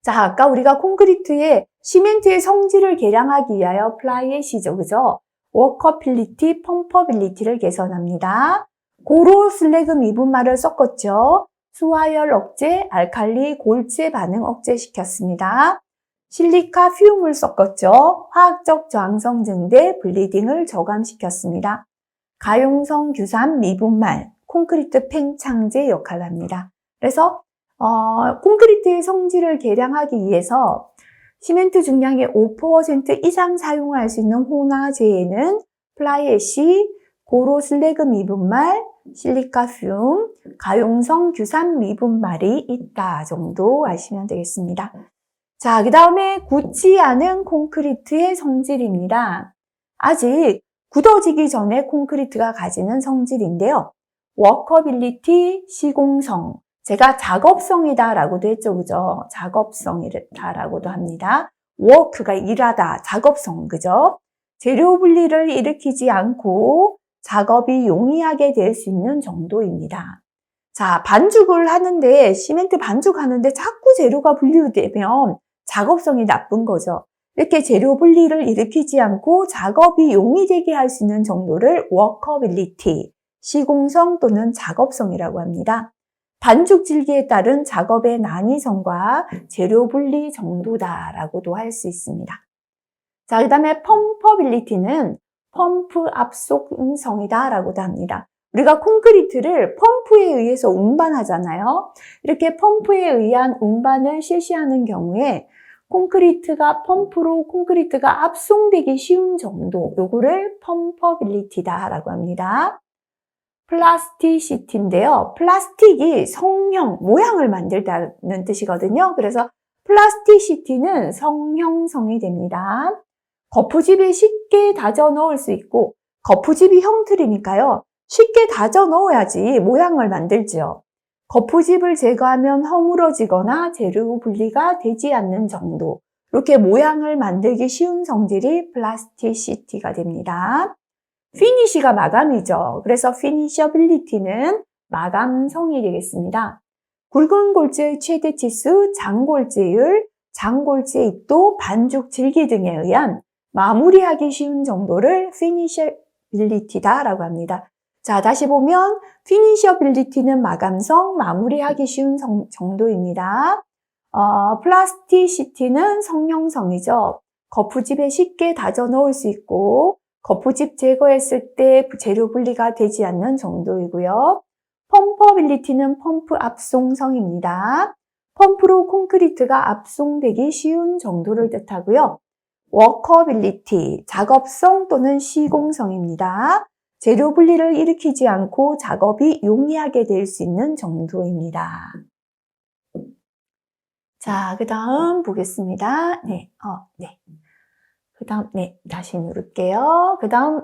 자, 아까 우리가 콘크리트의 시멘트의 성질을 개량하기 위하여 플라이애시죠, 그죠? 워커빌리티, 펌퍼빌리티를 개선합니다. 고로 슬래그 미분말을 섞었죠. 수화열 억제, 알칼리 골재 반응 억제시켰습니다. 실리카 퓨움을 섞었죠. 화학적 저항성 증대, 블리딩을 저감시켰습니다. 가용성 규산 미분말, 콘크리트 팽창제 역할을 합니다. 그래서 콘크리트의 성질을 계량하기 위해서 시멘트 중량의 5% 이상 사용할 수 있는 혼화제에는 플라이애쉬, 고로 슬래그 미분말, 실리카 퓨움, 가용성 규산 미분말이 있다 정도 아시면 되겠습니다. 자, 그 다음에 굳지 않은 콘크리트의 성질입니다. 아직 굳어지기 전에 콘크리트가 가지는 성질인데요. 워커빌리티, 시공성, 제가 작업성이다라고도 했죠, 그죠? 작업성이다라고도 합니다. 워크가 일하다, 작업성, 그죠? 재료 분리를 일으키지 않고 작업이 용이하게 될 수 있는 정도입니다. 자, 반죽을 하는데, 시멘트 반죽하는데 자꾸 재료가 분리되면 작업성이 나쁜 거죠. 이렇게 재료 분리를 일으키지 않고 작업이 용이되게 할 수 있는 정도를 워커빌리티, 시공성 또는 작업성이라고 합니다. 반죽 질기에 따른 작업의 난이성과 재료 분리 정도다라고도 할 수 있습니다. 자, 그 다음에 펌퍼빌리티는 펌프 압속성이다라고도 합니다. 우리가 콘크리트를 펌프에 의해서 운반하잖아요. 이렇게 펌프에 의한 운반을 실시하는 경우에 펌프로 콘크리트가 압송되기 쉬운 정도, 요거를 펌퍼빌리티다라고 합니다. 플라스티시티인데요. 플라스틱이 성형, 모양을 만들다는 뜻이거든요. 그래서 플라스티시티는 성형성이 됩니다. 거푸집에 쉽게 다져 넣을 수 있고, 거푸집이 형틀이니까요. 쉽게 다져 넣어야지 모양을 만들죠. 거푸집을 제거하면 허물어지거나 재료 분리가 되지 않는 정도, 이렇게 모양을 만들기 쉬운 성질이 플라스티시티가 됩니다. 피니시가 마감이죠. 그래서 피니셔빌리티는 마감성이 되겠습니다. 굵은 골재의 최대 치수, 장골재율, 장골재 입도, 반죽 질기 등에 의한 마무리하기 쉬운 정도를 피니셔빌리티다라고 합니다. 자, 다시 보면 피니셔빌리티는 마감성, 마무리하기 쉬운 정도입니다. 플라스티시티는 성형성이죠. 거푸집에 쉽게 다져 넣을 수 있고 거푸집 제거했을 때 재료 분리가 되지 않는 정도이고요. 펌퍼빌리티는 펌프 압송성입니다. 펌프로 콘크리트가 압송되기 쉬운 정도를 뜻하고요. 워커빌리티, 작업성 또는 시공성입니다. 재료 분리를 일으키지 않고 작업이 용이하게 될 수 있는 정도입니다. 자, 그 다음 보겠습니다. 네. 그 다음, 다시 누를게요. 그 다음,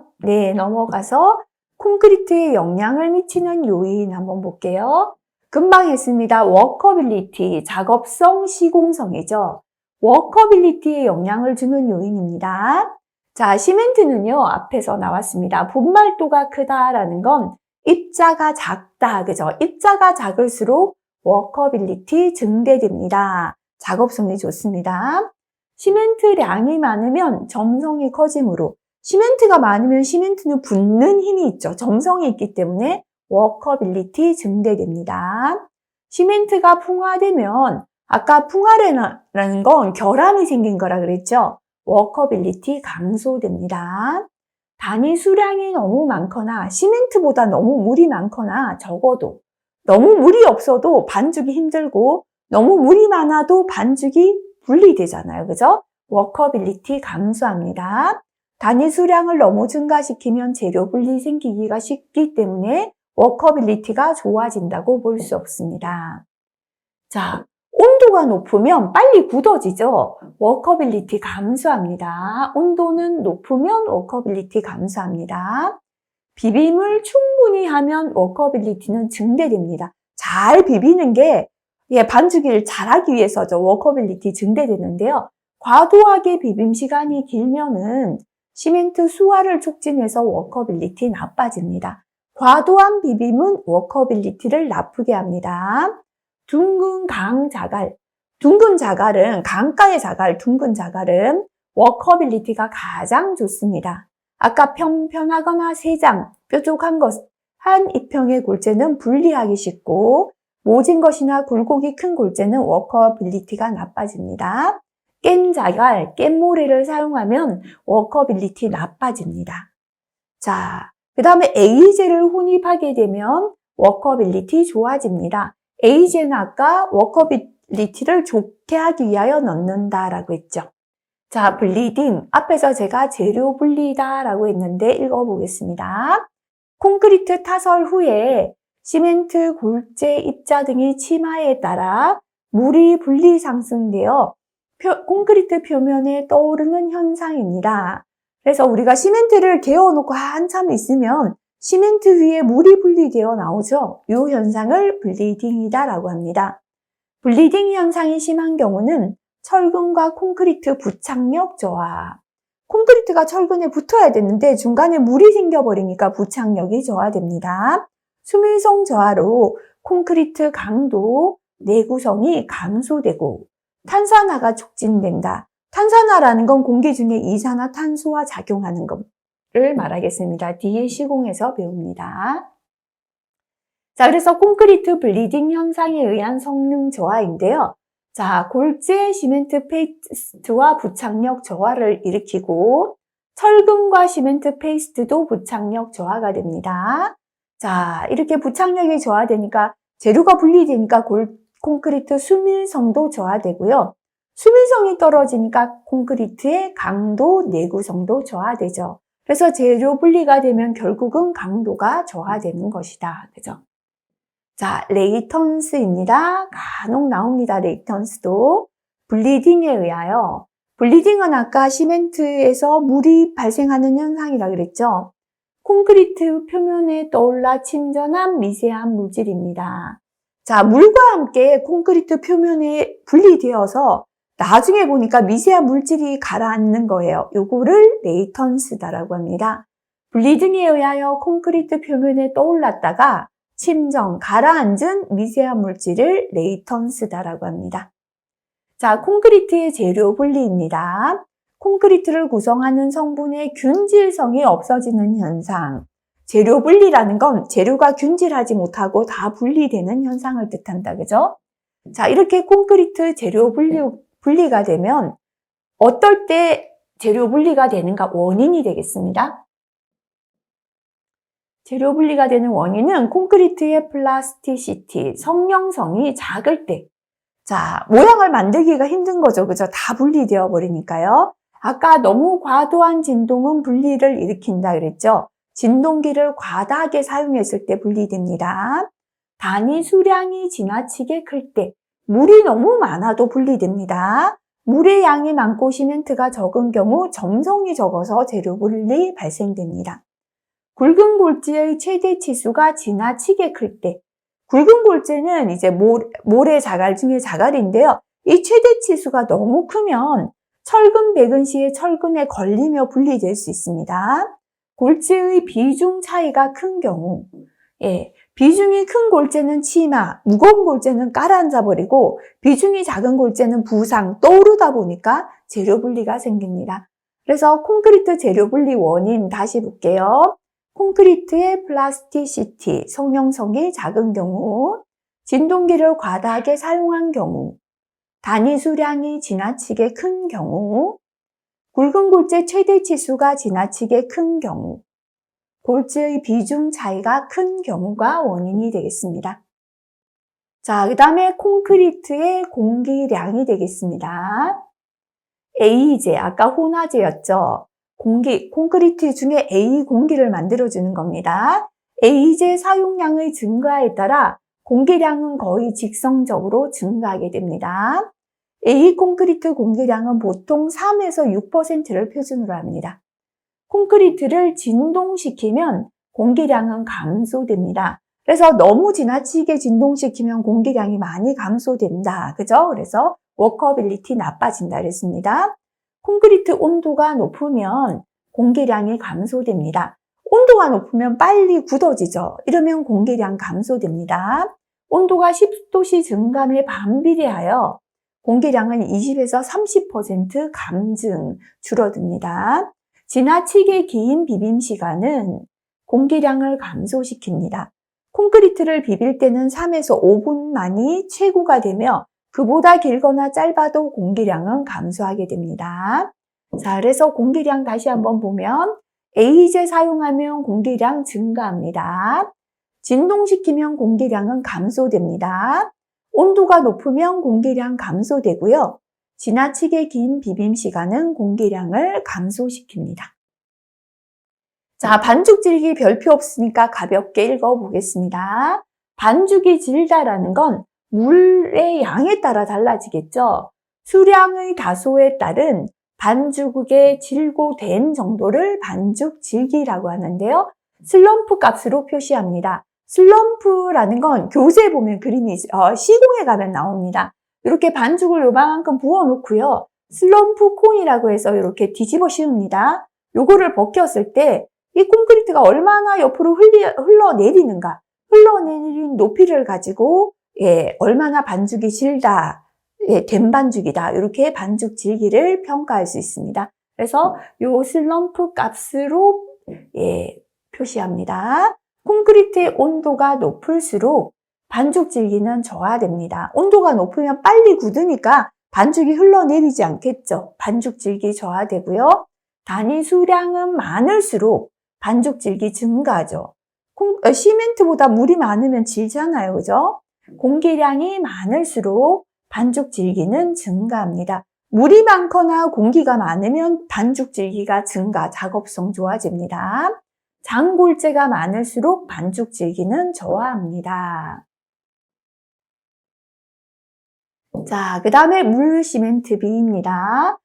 넘어가서 콘크리트에 영향을 미치는 요인 한번 볼게요. 금방 했습니다. 워커빌리티, 작업성, 시공성이죠. 워커빌리티에 영향을 주는 요인입니다. 자, 시멘트는요, 앞에서 나왔습니다. 분말도가 크다라는 건 입자가 작다, 그죠? 입자가 작을수록 워커빌리티 증대됩니다. 작업성이 좋습니다. 시멘트량이 많으면 점성이 커지므로 시멘트가 많으면 시멘트는 붙는 힘이 있죠. 점성이 있기 때문에 워커빌리티 증대됩니다. 시멘트가 풍화되면 아까 풍화라는 건 결함이 생긴 거라 그랬죠. 워커빌리티 감소됩니다. 단위 수량이 너무 많거나 시멘트보다 너무 물이 많거나 적어도 너무 물이 없어도 반죽이 힘들고 너무 물이 많아도 반죽이 분리되잖아요. 그죠? 워커빌리티 감소합니다. 단위 수량을 너무 증가시키면 재료 분리 생기기가 쉽기 때문에 워커빌리티가 좋아진다고 볼 수 없습니다. 자, 온도가 높으면 빨리 굳어지죠. 워커빌리티 감소합니다. 온도는 높으면 워커빌리티 감소합니다. 비빔을 충분히 하면 워커빌리티는 증대됩니다. 잘 비비는 게 반죽을 잘하기 위해서죠. 워커빌리티 증대되는데요. 과도하게 비빔 시간이 길면은 시멘트 수화를 촉진해서 워커빌리티 나빠집니다. 과도한 비빔은 워커빌리티를 나쁘게 합니다. 둥근 자갈, 강가의 자갈, 둥근 자갈은 워커빌리티가 가장 좋습니다. 아까 편편하거나 세장, 뾰족한 것, 한 입형의 골재는 분리하기 쉽고 모진 것이나 굴곡이 큰 골재는 워커빌리티가 나빠집니다. 깬 자갈, 깬 모래를 사용하면 워커빌리티 나빠집니다. 자, 그 다음에 에이제를 혼입하게 되면 워커빌리티 좋아집니다. 에이제는 아까 워커빌리티를 좋게 하기 위하여 넣는다라고 했죠. 자, 블리딩. 앞에서 제가 재료 분리다라고 했는데 읽어보겠습니다. 콘크리트 타설 후에 시멘트, 골재, 입자 등이 침하에 따라 물이 분리 상승되어 콘크리트 표면에 떠오르는 현상입니다. 그래서 우리가 시멘트를 개어놓고 한참 있으면 시멘트 위에 물이 분리되어 나오죠. 이 현상을 블리딩이다라고 합니다. 블리딩 현상이 심한 경우는 철근과 콘크리트 부착력 저하. 콘크리트가 철근에 붙어야 되는데 중간에 물이 생겨버리니까 부착력이 저하됩니다. 수밀성 저하로 콘크리트 강도, 내구성이 감소되고 탄산화가 촉진된다. 탄산화라는 건 공기 중에 이산화탄소와 작용하는 것을 말하겠습니다. 뒤에 시공에서 배웁니다. 자, 그래서 콘크리트 블리딩 현상에 의한 성능 저하인데요. 자, 골재, 시멘트 페이스트와 부착력 저하를 일으키고 철근과 시멘트 페이스트도 부착력 저하가 됩니다. 자, 이렇게 부착력이 저하되니까 재료가 분리되니까 콘크리트 수밀성도 저하되고요. 수밀성이 떨어지니까 콘크리트의 강도, 내구성도 저하되죠. 그래서 재료 분리가 되면 결국은 강도가 저하되는 것이다. 그죠? 자, 레이턴스입니다. 간혹 나옵니다. 레이턴스도. 블리딩에 의하여. 블리딩은 아까 시멘트에서 물이 발생하는 현상이라 그랬죠. 콘크리트 표면에 떠올라 침전한 미세한 물질입니다. 자, 물과 함께 콘크리트 표면에 분리되어서 나중에 보니까 미세한 물질이 가라앉는 거예요. 요거를 레이턴스다라고 합니다. 블리딩에 의하여 콘크리트 표면에 떠올랐다가 침정, 가라앉은 미세한 물질을 레이턴스다라고 합니다. 자, 콘크리트의 재료 분리입니다. 콘크리트를 구성하는 성분의 균질성이 없어지는 현상. 재료 분리라는 건 재료가 균질하지 못하고 다 분리되는 현상을 뜻한다. 그죠? 자, 이렇게 콘크리트 재료 분리가 되면 어떨 때 재료 분리가 되는가 원인이 되겠습니다. 재료 분리가 되는 원인은 콘크리트의 플라스티시티, 성형성이 작을 때. 자, 모양을 만들기가 힘든 거죠. 그죠? 다 분리되어 버리니까요. 아까 너무 과도한 진동은 분리를 일으킨다 그랬죠. 진동기를 과다하게 사용했을 때 분리됩니다. 단위 수량이 지나치게 클 때, 물이 너무 많아도 분리됩니다. 물의 양이 많고 시멘트가 적은 경우 점성이 적어서 재료 분리 발생됩니다. 굵은 골재의 최대 치수가 지나치게 클 때, 굵은 골재는 이제 모래 자갈 중에 자갈인데요. 이 최대 치수가 너무 크면 철근 배근 시에 철근에 걸리며 분리될 수 있습니다. 골재의 비중 차이가 큰 경우, 비중이 큰 골재는 치마, 무거운 골재는 깔아앉아 버리고 비중이 작은 골재는 부상, 떠오르다 보니까 재료 분리가 생깁니다. 그래서 콘크리트 재료 분리 원인 다시 볼게요. 콘크리트의 플라스티시티, 성형성이 작은 경우, 진동기를 과다하게 사용한 경우, 단위 수량이 지나치게 큰 경우, 굵은 골재 최대 치수가 지나치게 큰 경우, 골재의 비중 차이가 큰 경우가 원인이 되겠습니다. 자, 그 다음에 콘크리트의 공기량이 되겠습니다. A제, 아까 혼화제였죠. 콘크리트 중에 A 공기를 만들어주는 겁니다. A제 사용량의 증가에 따라 공기량은 거의 직선적으로 증가하게 됩니다. A 콘크리트 공기량은 보통 3에서 6%를 표준으로 합니다. 콘크리트를 진동시키면 공기량은 감소됩니다. 그래서 너무 지나치게 진동시키면 공기량이 많이 감소된다. 그죠? 그래서 워커빌리티 나빠진다 그랬습니다. 콘크리트 온도가 높으면 공기량이 감소됩니다. 온도가 높으면 빨리 굳어지죠. 이러면 공기량 감소됩니다. 온도가 10도씨 증감에 반비례하여 공기량은 20에서 30% 감증, 줄어듭니다. 지나치게 긴 비빔 시간은 공기량을 감소시킵니다. 콘크리트를 비빌 때는 3에서 5분만이 최고가 되며 그보다 길거나 짧아도 공기량은 감소하게 됩니다. 자, 그래서 공기량 다시 한번 보면 에이제 사용하면 공기량 증가합니다. 진동시키면 공기량은 감소됩니다. 온도가 높으면 공기량 감소되고요. 지나치게 긴 비빔 시간은 공기량을 감소시킵니다. 자, 반죽 질기 별표 없으니까 가볍게 읽어보겠습니다. 반죽이 질다라는 건 물의 양에 따라 달라지겠죠. 수량의 다소에 따른 반죽의 질고 된 정도를 반죽 질기라고 하는데요. 슬럼프 값으로 표시합니다. 슬럼프라는 건 교재에 보면 그림이 시공에 가면 나옵니다. 이렇게 반죽을 요만큼 부어 놓고요. 슬럼프 콘이라고 해서 이렇게 뒤집어 씌웁니다. 요거를 벗겼을 때 이 콘크리트가 얼마나 옆으로 흘러내리는가, 흘러내린 높이를 가지고 얼마나 반죽이 질다, 된 반죽이다, 이렇게 반죽 질기를 평가할 수 있습니다. 그래서 요 슬럼프 값으로 표시합니다. 콘크리트의 온도가 높을수록 반죽 질기는 저하됩니다. 온도가 높으면 빨리 굳으니까 반죽이 흘러내리지 않겠죠. 반죽 질기 저하되고요. 단위 수량은 많을수록 반죽 질기 증가하죠. 시멘트보다 물이 많으면 질잖아요. 그죠? 공기량이 많을수록 반죽 질기는 증가합니다. 물이 많거나 공기가 많으면 반죽 질기가 증가, 작업성 좋아집니다. 장골재가 많을수록 반죽 질기는 저하합니다. 자, 그 다음에 물 시멘트 비입니다.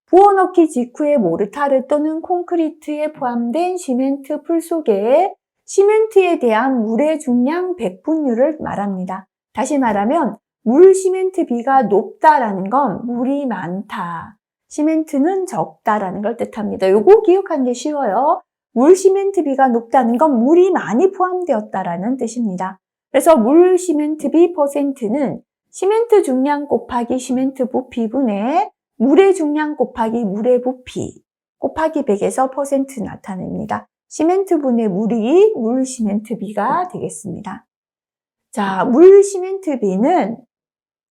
부어넣기 직후에 모르타르 또는 콘크리트에 포함된 시멘트 풀 속에 시멘트에 대한 물의 중량 배분율을 말합니다. 다시 말하면 물 시멘트 비가 높다라는 건 물이 많다, 시멘트는 적다라는 걸 뜻합니다. 요거 기억하는 게 쉬워요. 물 시멘트 비가 높다는 건 물이 많이 포함되었다라는 뜻입니다. 그래서 물 시멘트 비 퍼센트는 시멘트 중량 곱하기 시멘트 부피분의 물의 중량 곱하기 물의 부피 곱하기 100에서 퍼센트 나타냅니다. 시멘트분의 물이 물 시멘트비가 되겠습니다. 자, 물 시멘트비는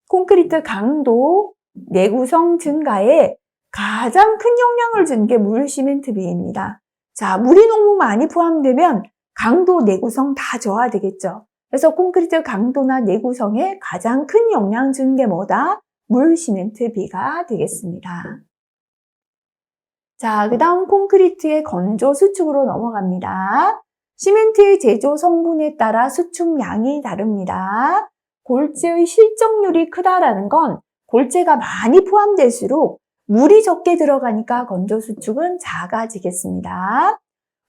콘크리트 강도, 내구성 증가에 가장 큰 영향을 준 게 물 시멘트비입니다. 자, 물이 너무 많이 포함되면 강도, 내구성 다 저하되겠죠. 그래서 콘크리트 강도나 내구성에 가장 큰 영향 준 게 뭐다? 물 시멘트비가 되겠습니다. 자, 그 다음 콘크리트의 건조 수축으로 넘어갑니다. 시멘트의 제조 성분에 따라 수축량이 다릅니다. 골재의 실적률이 크다라는 건 골재가 많이 포함될수록 물이 적게 들어가니까 건조 수축은 작아지겠습니다.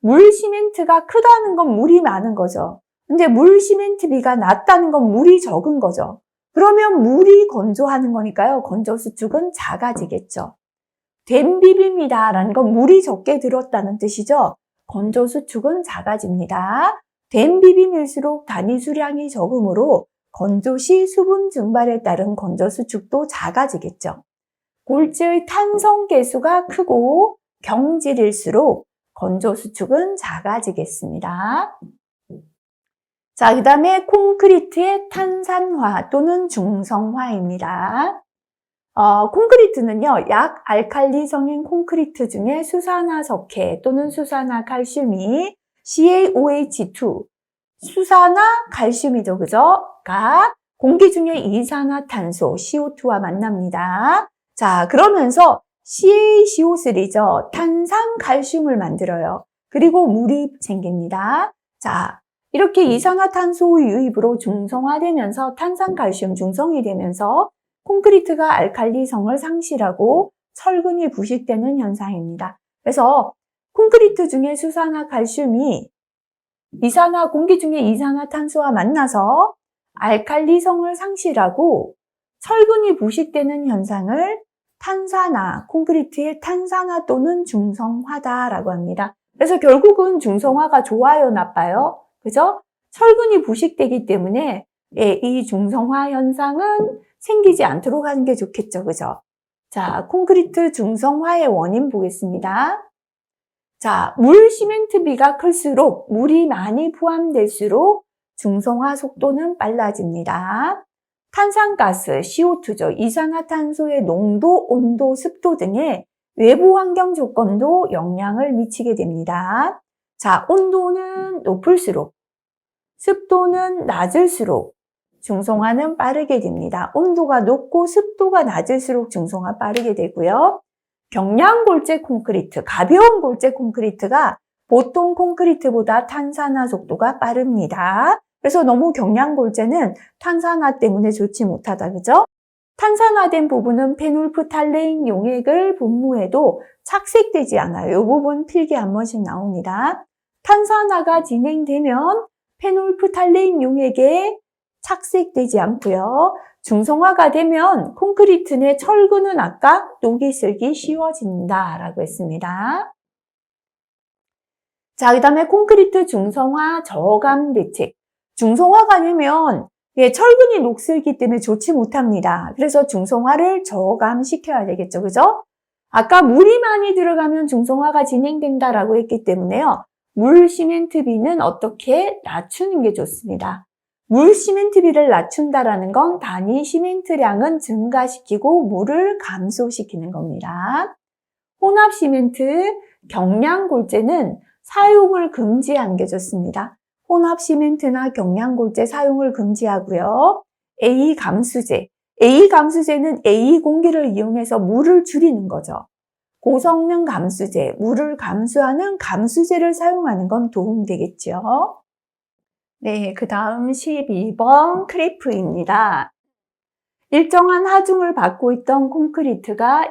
물 시멘트가 크다는 건 물이 많은 거죠. 근데 물 시멘트비가 낮다는 건 물이 적은 거죠. 그러면 물이 건조하는 거니까요. 건조 수축은 작아지겠죠. 된 비빔이다라는 건 물이 적게 들었다는 뜻이죠. 건조 수축은 작아집니다. 된 비빔일수록 단위 수량이 적으므로 건조 시 수분 증발에 따른 건조 수축도 작아지겠죠. 골재의 탄성 계수가 크고 경질일수록 건조 수축은 작아지겠습니다. 자, 그 다음에 콘크리트의 탄산화 또는 중성화입니다. 콘크리트는요, 약알칼리성인 콘크리트 중에 수산화석회 또는 수산화칼슘이 CaOH2, 수산화 칼슘이죠, 그죠? 가 공기 중에 이산화탄소 CO2와 만납니다. 자, 그러면서 CaCO3죠. 탄산칼슘을 만들어요. 그리고 물이 생깁니다. 자, 이렇게 이산화탄소의 유입으로 중성화되면서 탄산칼슘 중성이 되면서 콘크리트가 알칼리성을 상실하고 철근이 부식되는 현상입니다. 그래서 콘크리트 중에 수산화칼슘이 공기 중에 이산화탄소와 만나서 알칼리성을 상실하고 철근이 부식되는 현상을 탄산화, 콘크리트의 탄산화 또는 중성화다라고 합니다. 그래서 결국은 중성화가 좋아요, 나빠요? 그죠? 철근이 부식되기 때문에 이 중성화 현상은 생기지 않도록 하는 게 좋겠죠. 그죠? 자, 콘크리트 중성화의 원인 보겠습니다. 자, 물 시멘트비가 클수록 물이 많이 포함될수록 중성화 속도는 빨라집니다. 탄산가스, CO2죠. 이산화탄소의 농도, 온도, 습도 등의 외부 환경 조건도 영향을 미치게 됩니다. 자, 온도는 높을수록, 습도는 낮을수록 중성화는 빠르게 됩니다. 온도가 높고 습도가 낮을수록 중성화 빠르게 되고요. 경량골재 콘크리트, 가벼운 골재 콘크리트가 보통 콘크리트보다 탄산화 속도가 빠릅니다. 그래서 너무 경량골재는 탄산화 때문에 좋지 못하다, 그죠? 탄산화된 부분은 페놀프탈레인 용액을 분무해도 착색되지 않아요. 이 부분 필기 한 번씩 나옵니다. 탄산화가 진행되면 페놀프탈레인 용액에 착색되지 않고요. 중성화가 되면 콘크리트 내 철근은 아까 녹이 슬기 쉬워진다라고 했습니다. 자, 그 다음에 콘크리트 중성화 저감 대책. 중성화가 되면 철근이 녹슬기 때문에 좋지 못합니다. 그래서 중성화를 저감시켜야 되겠죠. 그죠? 아까 물이 많이 들어가면 중성화가 진행된다라고 했기 때문에요. 물 시멘트비는 어떻게 낮추는 게 좋습니다. 물 시멘트비를 낮춘다라는 건 단위 시멘트량은 증가시키고 물을 감소시키는 겁니다. 혼합 시멘트, 경량골재는 사용을 금지하는 게 좋습니다. 혼합 시멘트나 경량골재 사용을 금지하고요. A 감수제. A 감수제는 A 공기를 이용해서 물을 줄이는 거죠. 고성능 감수제, 물을 감수하는 감수제를 사용하는 건 도움되겠죠. 네, 그 다음 12번 크리프입니다. 일정한 하중을 받고 있던 콘크리트가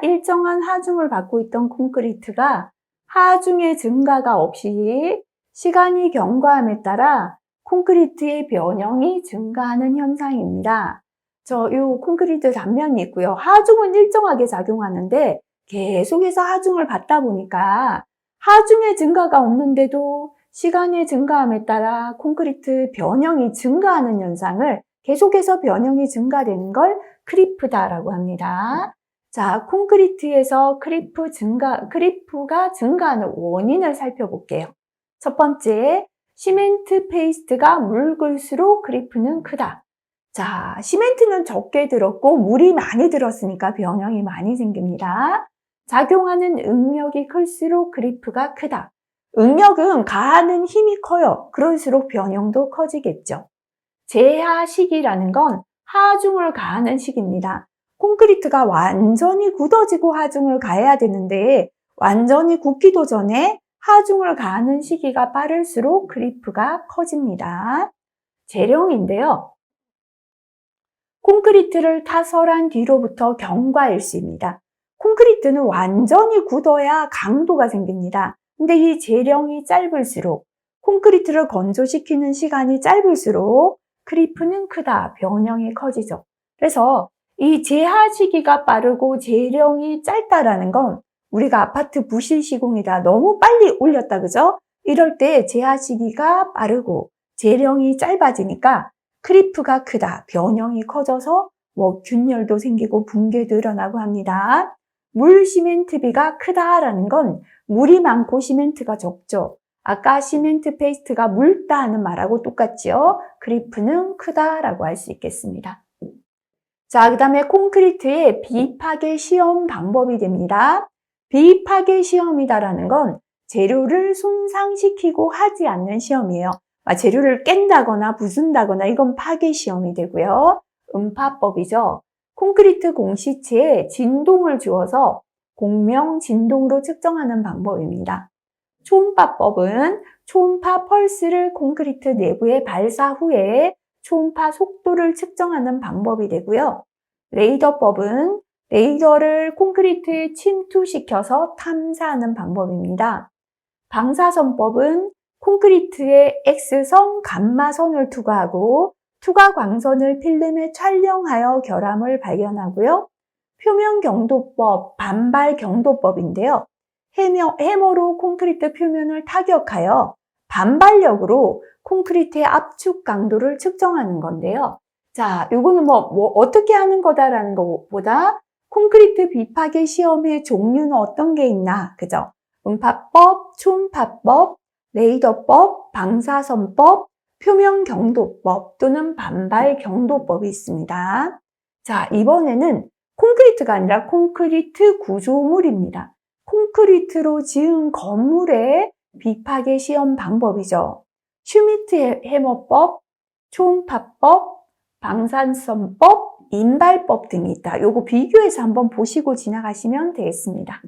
하중의 증가가 없이 시간이 경과함에 따라 콘크리트의 변형이 증가하는 현상입니다. 요 콘크리트 단면이 있고요. 하중은 일정하게 작용하는데 계속해서 하중을 받다 보니까 하중의 증가가 없는데도 시간의 증가함에 따라 콘크리트 변형이 증가하는 현상을 계속해서 변형이 증가되는 걸 크리프다라고 합니다. 자, 콘크리트에서 크리프가 증가하는 원인을 살펴볼게요. 첫 번째, 시멘트 페이스트가 묽을수록 크리프는 크다. 자, 시멘트는 적게 들었고 물이 많이 들었으니까 변형이 많이 생깁니다. 작용하는 응력이 클수록 크리프가 크다. 응력은 가하는 힘이 커요. 그럴수록 변형도 커지겠죠. 제하 시기라는 건 하중을 가하는 시기입니다. 콘크리트가 완전히 굳어지고 하중을 가해야 되는데 완전히 굳기도 전에 하중을 가하는 시기가 빠를수록 크리프가 커집니다. 재령인데요. 콘크리트를 타설한 뒤로부터 경과일수입니다. 콘크리트는 완전히 굳어야 강도가 생깁니다. 근데 이 재령이 짧을수록 콘크리트를 건조시키는 시간이 짧을수록 크리프는 크다, 변형이 커지죠. 그래서 이 재하 시기가 빠르고 재령이 짧다라는 건 우리가 아파트 부실 시공이다 너무 빨리 올렸다, 그죠? 이럴 때 재하 시기가 빠르고 재령이 짧아지니까 크리프가 크다, 변형이 커져서 균열도 생기고 붕괴도 일어나고 합니다. 물 시멘트비가 크다라는 건 물이 많고 시멘트가 적죠. 아까 시멘트 페이스트가 묽다 하는 말하고 똑같죠. 크리프는 크다라고 할 수 있겠습니다. 자, 그 다음에 콘크리트의 비파괴 시험 방법이 됩니다. 비파괴 시험이다라는 건 재료를 손상시키고 하지 않는 시험이에요. 재료를 깬다거나 부순다거나 이건 파괴 시험이 되고요. 음파법이죠. 콘크리트 공시체에 진동을 주어서 공명 진동으로 측정하는 방법입니다. 초음파법은 초음파 펄스를 콘크리트 내부에 발사 후에 초음파 속도를 측정하는 방법이 되고요. 레이더법은 레이더를 콘크리트에 침투시켜서 탐사하는 방법입니다. 방사선법은 콘크리트에 X선, 감마선을 투과하고 투과광선을 필름에 촬영하여 결함을 발견하고요. 표면경도법, 반발경도법인데요. 해머로 콘크리트 표면을 타격하여 반발력으로 콘크리트의 압축 강도를 측정하는 건데요. 자, 요거는 어떻게 하는 거다라는 것보다 콘크리트 비파괴 시험의 종류는 어떤 게 있나, 그죠? 음파법, 초음파법, 레이더법, 방사선법, 표면경도법 또는 반발경도법이 있습니다. 자, 이번에는 콘크리트가 아니라 콘크리트 구조물입니다. 콘크리트로 지은 건물의 비파괴 시험 방법이죠. 슈미트 해머법, 초음파법, 방사선법, 인발법 등이 있다. 요거 비교해서 한번 보시고 지나가시면 되겠습니다.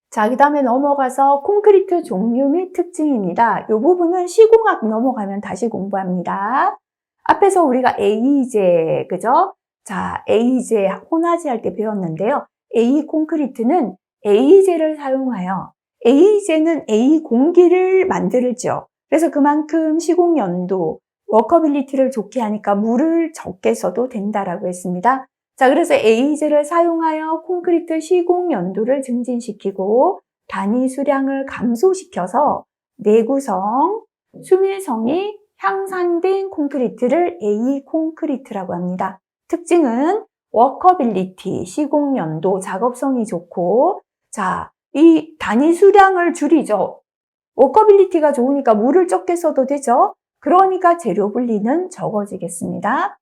자, 그 다음에 넘어가서 콘크리트 종류 및 특징입니다. 이 부분은 시공학 넘어가면 다시 공부합니다. 앞에서 우리가 A제, 그죠? 자, A제 혼화제 할 때 배웠는데요. A 콘크리트는 A제를 사용하여 A제는 A 공기를 만들죠. 그래서 그만큼 시공 연도, 워커빌리티를 좋게 하니까 물을 적게 써도 된다라고 했습니다. 자, 그래서 A제를 사용하여 콘크리트 시공 연도를 증진시키고 단위 수량을 감소시켜서 내구성, 수밀성이 향상된 콘크리트를 A 콘크리트라고 합니다. 특징은 워커빌리티, 시공 연도, 작업성이 좋고, 자, 이 단위 수량을 줄이죠. 워커빌리티가 좋으니까 물을 적게 써도 되죠. 그러니까 재료 분리는 적어지겠습니다.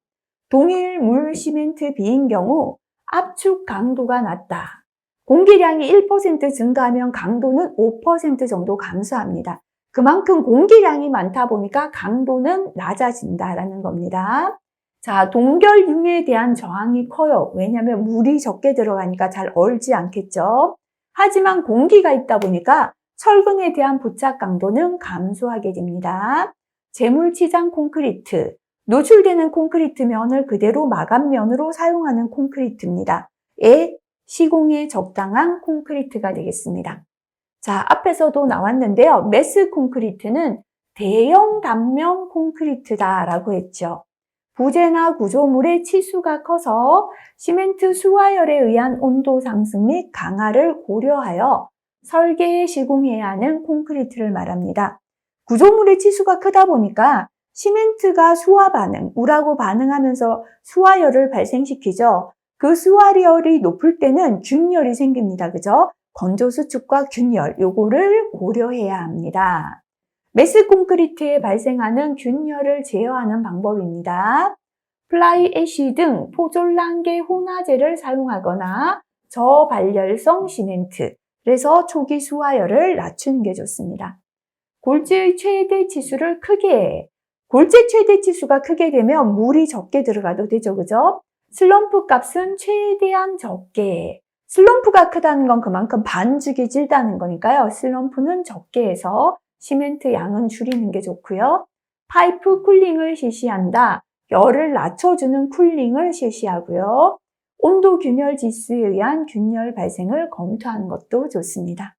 동일 물 시멘트 비인 경우 압축 강도가 낮다. 공기량이 1% 증가하면 강도는 5% 정도 감소합니다. 그만큼 공기량이 많다 보니까 강도는 낮아진다라는 겁니다. 자, 동결융에 대한 저항이 커요. 왜냐하면 물이 적게 들어가니까 잘 얼지 않겠죠. 하지만 공기가 있다 보니까 철근에 대한 부착 강도는 감소하게 됩니다. 재물치장 콘크리트, 노출되는 콘크리트 면을 그대로 마감면으로 사용하는 콘크리트입니다. 시공에 적당한 콘크리트가 되겠습니다. 자, 앞에서도 나왔는데요. 매스 콘크리트는 대형 단면 콘크리트다라고 했죠. 부재나 구조물의 치수가 커서 시멘트 수화열에 의한 온도 상승 및 강화를 고려하여 설계에 시공해야 하는 콘크리트를 말합니다. 구조물의 치수가 크다 보니까 시멘트가 수화 반응, 물하고 반응하면서 수화열을 발생시키죠. 그 수화열이 높을 때는 균열이 생깁니다. 그죠? 건조 수축과 균열, 요거를 고려해야 합니다. 매스 콘크리트에 발생하는 균열을 제어하는 방법입니다. 플라이 애쉬 등 포졸란계 혼화제를 사용하거나 저발열성 시멘트, 그래서 초기 수화열을 낮추는 게 좋습니다. 골재의 최대 치수를 크게, 골재 최대 치수가 크게 되면 물이 적게 들어가도 되죠, 그죠? 슬럼프 값은 최대한 적게. 슬럼프가 크다는 건 그만큼 반죽이 질다는 거니까요. 슬럼프는 적게 해서 시멘트 양은 줄이는 게 좋고요. 파이프 쿨링을 실시한다. 열을 낮춰주는 쿨링을 실시하고요. 온도 균열 지수에 의한 균열 발생을 검토하는 것도 좋습니다.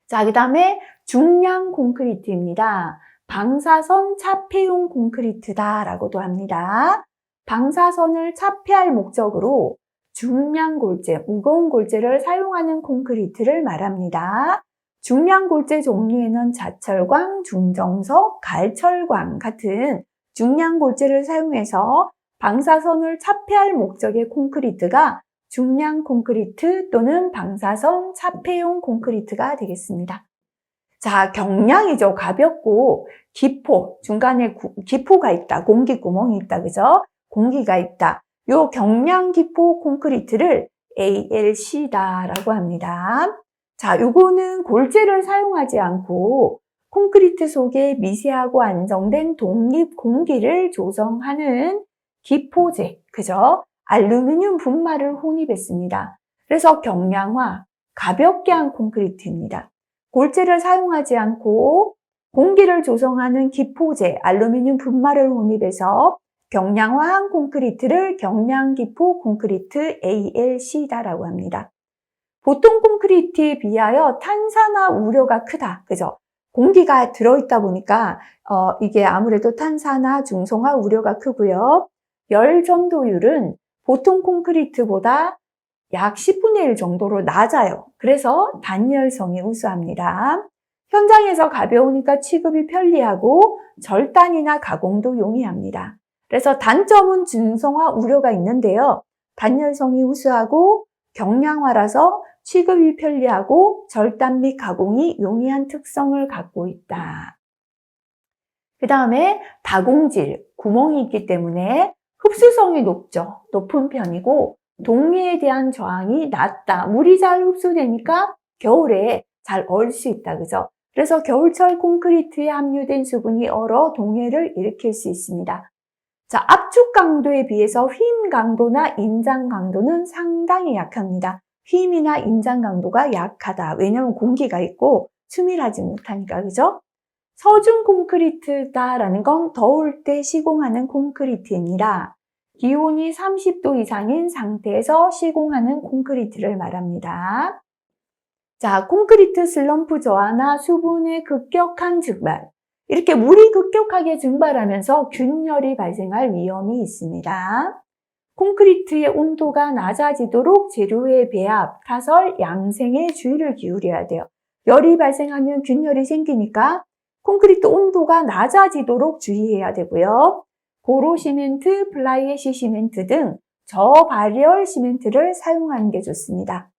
자, 그 다음에 중량 콘크리트입니다. 방사선 차폐용 콘크리트다라고도 합니다. 방사선을 차폐할 목적으로 중량 골재, 무거운 골재를 사용하는 콘크리트를 말합니다. 중량 골재 종류에는 자철광, 중정석, 갈철광 같은 중량 골재를 사용해서 방사선을 차폐할 목적의 콘크리트가 중량 콘크리트 또는 방사선 차폐용 콘크리트가 되겠습니다. 자, 경량이죠. 가볍고 기포, 중간에 기포가 있다. 공기 구멍이 있다. 그죠? 공기가 있다. 요 경량 기포 콘크리트를 ALC다라고 합니다. 자, 요거는 골재를 사용하지 않고 콘크리트 속에 미세하고 안정된 독립 공기를 조성하는 기포제, 그죠? 알루미늄 분말을 혼입했습니다. 그래서 경량화, 가볍게 한 콘크리트입니다. 골재를 사용하지 않고 공기를 조성하는 기포제, 알루미늄 분말을 혼입해서 경량화한 콘크리트를 경량기포 콘크리트 ALC다라고 합니다. 보통 콘크리트에 비하여 탄산화 우려가 크다. 그죠? 공기가 들어있다 보니까 이게 아무래도 탄산화, 중성화 우려가 크고요. 열 전도율은 보통 콘크리트보다 약 10분의 1 정도로 낮아요. 그래서 단열성이 우수합니다. 현장에서 가벼우니까 취급이 편리하고 절단이나 가공도 용이합니다. 그래서 단점은 중성화 우려가 있는데요. 단열성이 우수하고 경량화라서 취급이 편리하고 절단 및 가공이 용이한 특성을 갖고 있다. 그 다음에 다공질, 구멍이 있기 때문에 흡수성이 높은 편이고 동해에 대한 저항이 낮다. 물이 잘 흡수되니까 겨울에 잘 얼 수 있다. 그죠? 그래서 겨울철 콘크리트에 함유된 수분이 얼어 동해를 일으킬 수 있습니다. 자, 압축 강도에 비해서 휨 강도나 인장 강도는 상당히 약합니다. 휨이나 인장 강도가 약하다. 왜냐하면 공기가 있고 추밀하지 못하니까. 그죠? 서중 콘크리트다라는 건 더울 때 시공하는 콘크리트입니다. 기온이 30도 이상인 상태에서 시공하는 콘크리트를 말합니다. 자, 콘크리트 슬럼프 저하나 수분의 급격한 증발. 이렇게 물이 급격하게 증발하면서 균열이 발생할 위험이 있습니다. 콘크리트의 온도가 낮아지도록 재료의 배합, 타설, 양생에 주의를 기울여야 돼요. 열이 발생하면 균열이 생기니까 콘크리트 온도가 낮아지도록 주의해야 되고요. 고로 시멘트, 플라이애쉬 시멘트 등 저발열 시멘트를 사용하는 게 좋습니다.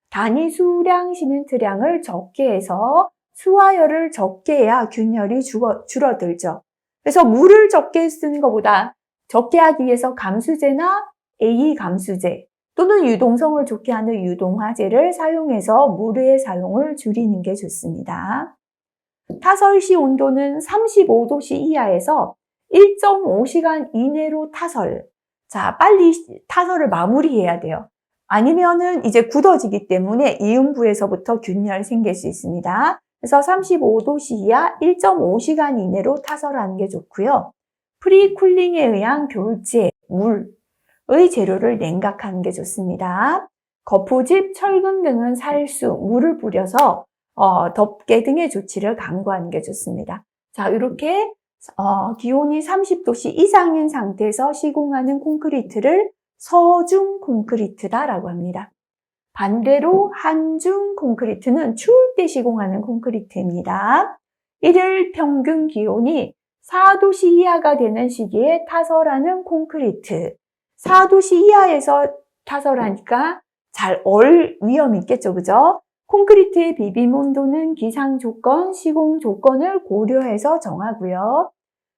단위 수량 시멘트량을 적게 해서 수화열을 적게 해야 균열이 줄어들죠. 그래서 물을 적게 쓰는 것보다 적게 하기 위해서 감수제나 A 감수제 또는 유동성을 좋게 하는 유동화제를 사용해서 물의 사용을 줄이는 게 좋습니다. 타설 시 온도는 35도씨 이하에서 1.5시간 이내로 타설. 자, 빨리 타설을 마무리해야 돼요. 아니면은 이제 굳어지기 때문에 이음부에서부터 균열 생길 수 있습니다. 그래서 35도씨 이하 1.5시간 이내로 타설하는 게 좋고요. 프리쿨링에 의한 교체, 물의 재료를 냉각하는 게 좋습니다. 거푸집, 철근 등은 살수, 물을 뿌려서 덮개 등의 조치를 강구하는 게 좋습니다. 자, 이렇게 기온이 30도씨 이상인 상태에서 시공하는 콘크리트를 서중 콘크리트다라고 합니다. 반대로 한중 콘크리트는 추울 때 시공하는 콘크리트입니다. 일일 평균 기온이 4도씨 이하가 되는 시기에 타설하는 콘크리트. 4도씨 이하에서 타설하니까 잘 얼 위험이 있겠죠, 그죠? 콘크리트의 비빔 온도는 기상 조건, 시공 조건을 고려해서 정하고요.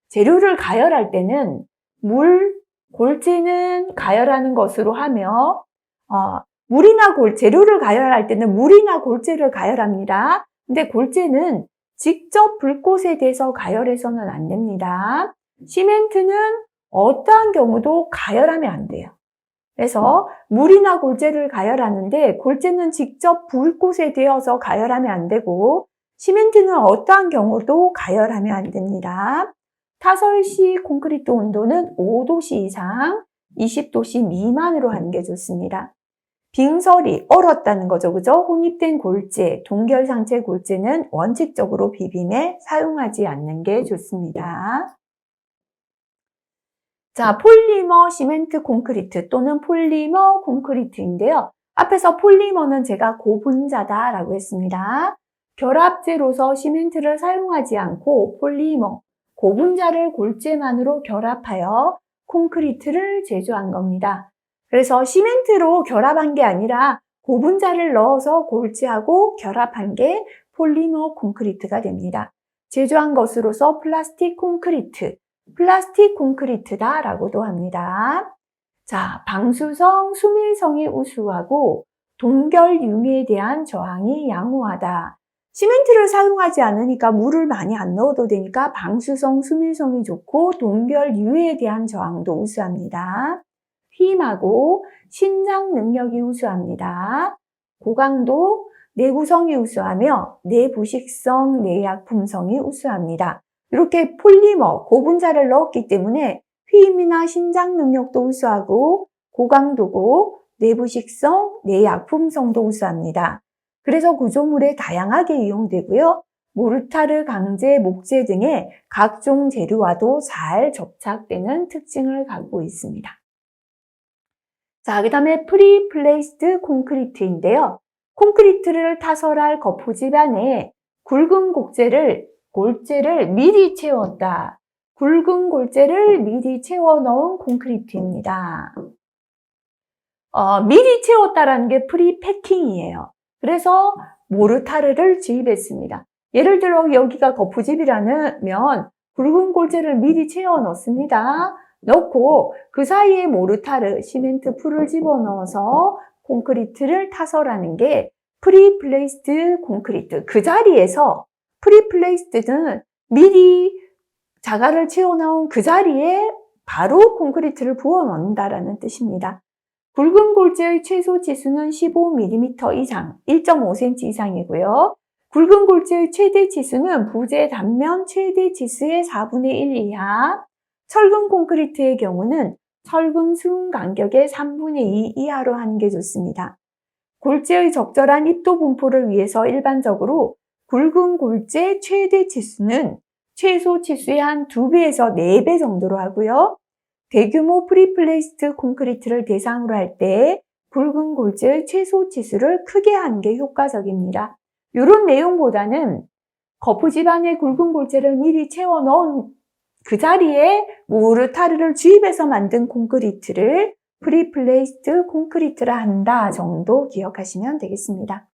재료를 가열할 때는 골재는 가열하는 것으로 하며 재료를 가열할 때는 물이나 골재를 가열합니다. 근데 골재는 직접 불꽃에 대서 가열해서는 안 됩니다. 시멘트는 어떠한 경우도 가열하면 안 돼요. 그래서 물이나 골재를 가열하는데 골재는 직접 불꽃에 대어서 가열하면 안 되고 시멘트는 어떠한 경우도 가열하면 안 됩니다. 타설 시 콘크리트 온도는 5도씨 이상, 20도씨 미만으로 하는 게 좋습니다. 빙설이 얼었다는 거죠. 그죠? 혼입된 골재, 동결상체 골재는 원칙적으로 비빔에 사용하지 않는 게 좋습니다. 자, 폴리머 시멘트 콘크리트 또는 폴리머 콘크리트인데요. 앞에서 폴리머는 제가 고분자다라고 했습니다. 결합제로서 시멘트를 사용하지 않고 폴리머, 고분자를 골재만으로 결합하여 콘크리트를 제조한 겁니다. 그래서 시멘트로 결합한 게 아니라 고분자를 넣어서 골재하고 결합한 게 폴리머 콘크리트가 됩니다. 제조한 것으로서 플라스틱 콘크리트다라고도 합니다. 자, 방수성, 수밀성이 우수하고 동결 융에 대한 저항이 양호하다. 시멘트를 사용하지 않으니까 물을 많이 안 넣어도 되니까 방수성, 수밀성이 좋고 동결 유에 대한 저항도 우수합니다. 휨하고 신장 능력이 우수합니다. 고강도, 내구성이 우수하며 내부식성, 내약품성이 우수합니다. 이렇게 폴리머, 고분자를 넣었기 때문에 휨이나 신장 능력도 우수하고 고강도고 내부식성, 내약품성도 우수합니다. 그래서 구조물에 다양하게 이용되고요. 모르타르, 강재, 목재 등의 각종 재료와도 잘 접착되는 특징을 갖고 있습니다. 자, 그 다음에 프리플레이스드 콘크리트인데요. 콘크리트를 타설할 거푸집 안에 굵은 골재를 미리 채웠다. 굵은 골재를 미리 채워 넣은 콘크리트입니다. 미리 채웠다라는 게 프리패킹이에요. 그래서 모르타르를 주입했습니다. 예를 들어 여기가 거푸집이라면 굵은 골재를 미리 채워 넣습니다. 넣고 그 사이에 모르타르, 시멘트 풀을 집어넣어서 콘크리트를 타설하는 게 프리플레이스드 콘크리트. 그 자리에서 프리플레이스드는 미리 자갈을 채워 넣은 그 자리에 바로 콘크리트를 부어 넣는다라는 뜻입니다. 굵은 골재의 최소 치수는 15mm 이상, 1.5cm 이상이고요. 굵은 골재의 최대 치수는 부재 단면 최대 치수의 4분의 1 이하, 철근 콘크리트의 경우는 철근 수은 간격의 3분의 2 이하로 하는 게 좋습니다. 골재의 적절한 입도 분포를 위해서 일반적으로 굵은 골재 최대 치수는 최소 치수의 한 2배에서 4배 정도로 하고요. 대규모 프리플레이스드 콘크리트를 대상으로 할 때 굵은 골재의 최소 치수를 크게 하는 게 효과적입니다. 이런 내용보다는 거푸집 안에 굵은 골재를 미리 채워 넣은 그 자리에 모르타르를 주입해서 만든 콘크리트를 프리플레이스드 콘크리트라 한다 정도 기억하시면 되겠습니다.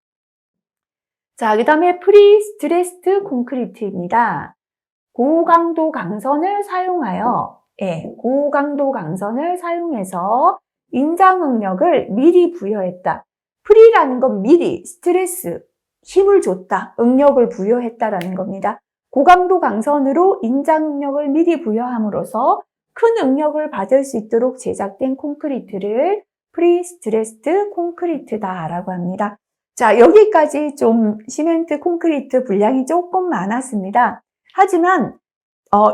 자, 그 다음에 프리스트레스드 콘크리트입니다. 고강도 강선을 사용하여 고강도 강선을 사용해서 인장 응력을 미리 부여했다. 프리라는 건 미리, 스트레스, 힘을 줬다, 응력을 부여했다라는 겁니다. 고강도 강선으로 인장 응력을 미리 부여함으로써 큰 응력을 받을 수 있도록 제작된 콘크리트를 프리스트레스드 콘크리트다라고 합니다. 자, 여기까지 좀 시멘트 콘크리트 분량이 조금 많았습니다. 하지만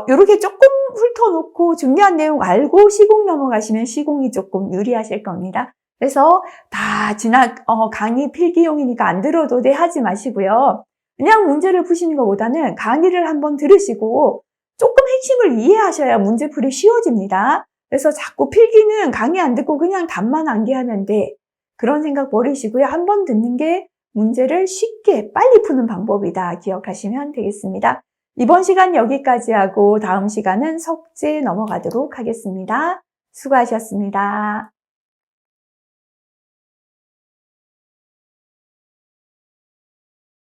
이렇게 조금 훑어놓고 중요한 내용 알고 시공 넘어가시면 시공이 조금 유리하실 겁니다. 그래서 다 강의 필기용이니까 안 들어도 돼 하지 마시고요. 그냥 문제를 푸시는 것보다는 강의를 한번 들으시고 조금 핵심을 이해하셔야 문제풀이 쉬워집니다. 그래서 자꾸 필기는 강의 안 듣고 그냥 답만 암기하면 돼. 그런 생각 버리시고요. 한번 듣는 게 문제를 쉽게 빨리 푸는 방법이다 기억하시면 되겠습니다. 이번 시간 여기까지 하고 다음 시간은 석재 넘어가도록 하겠습니다. 수고하셨습니다.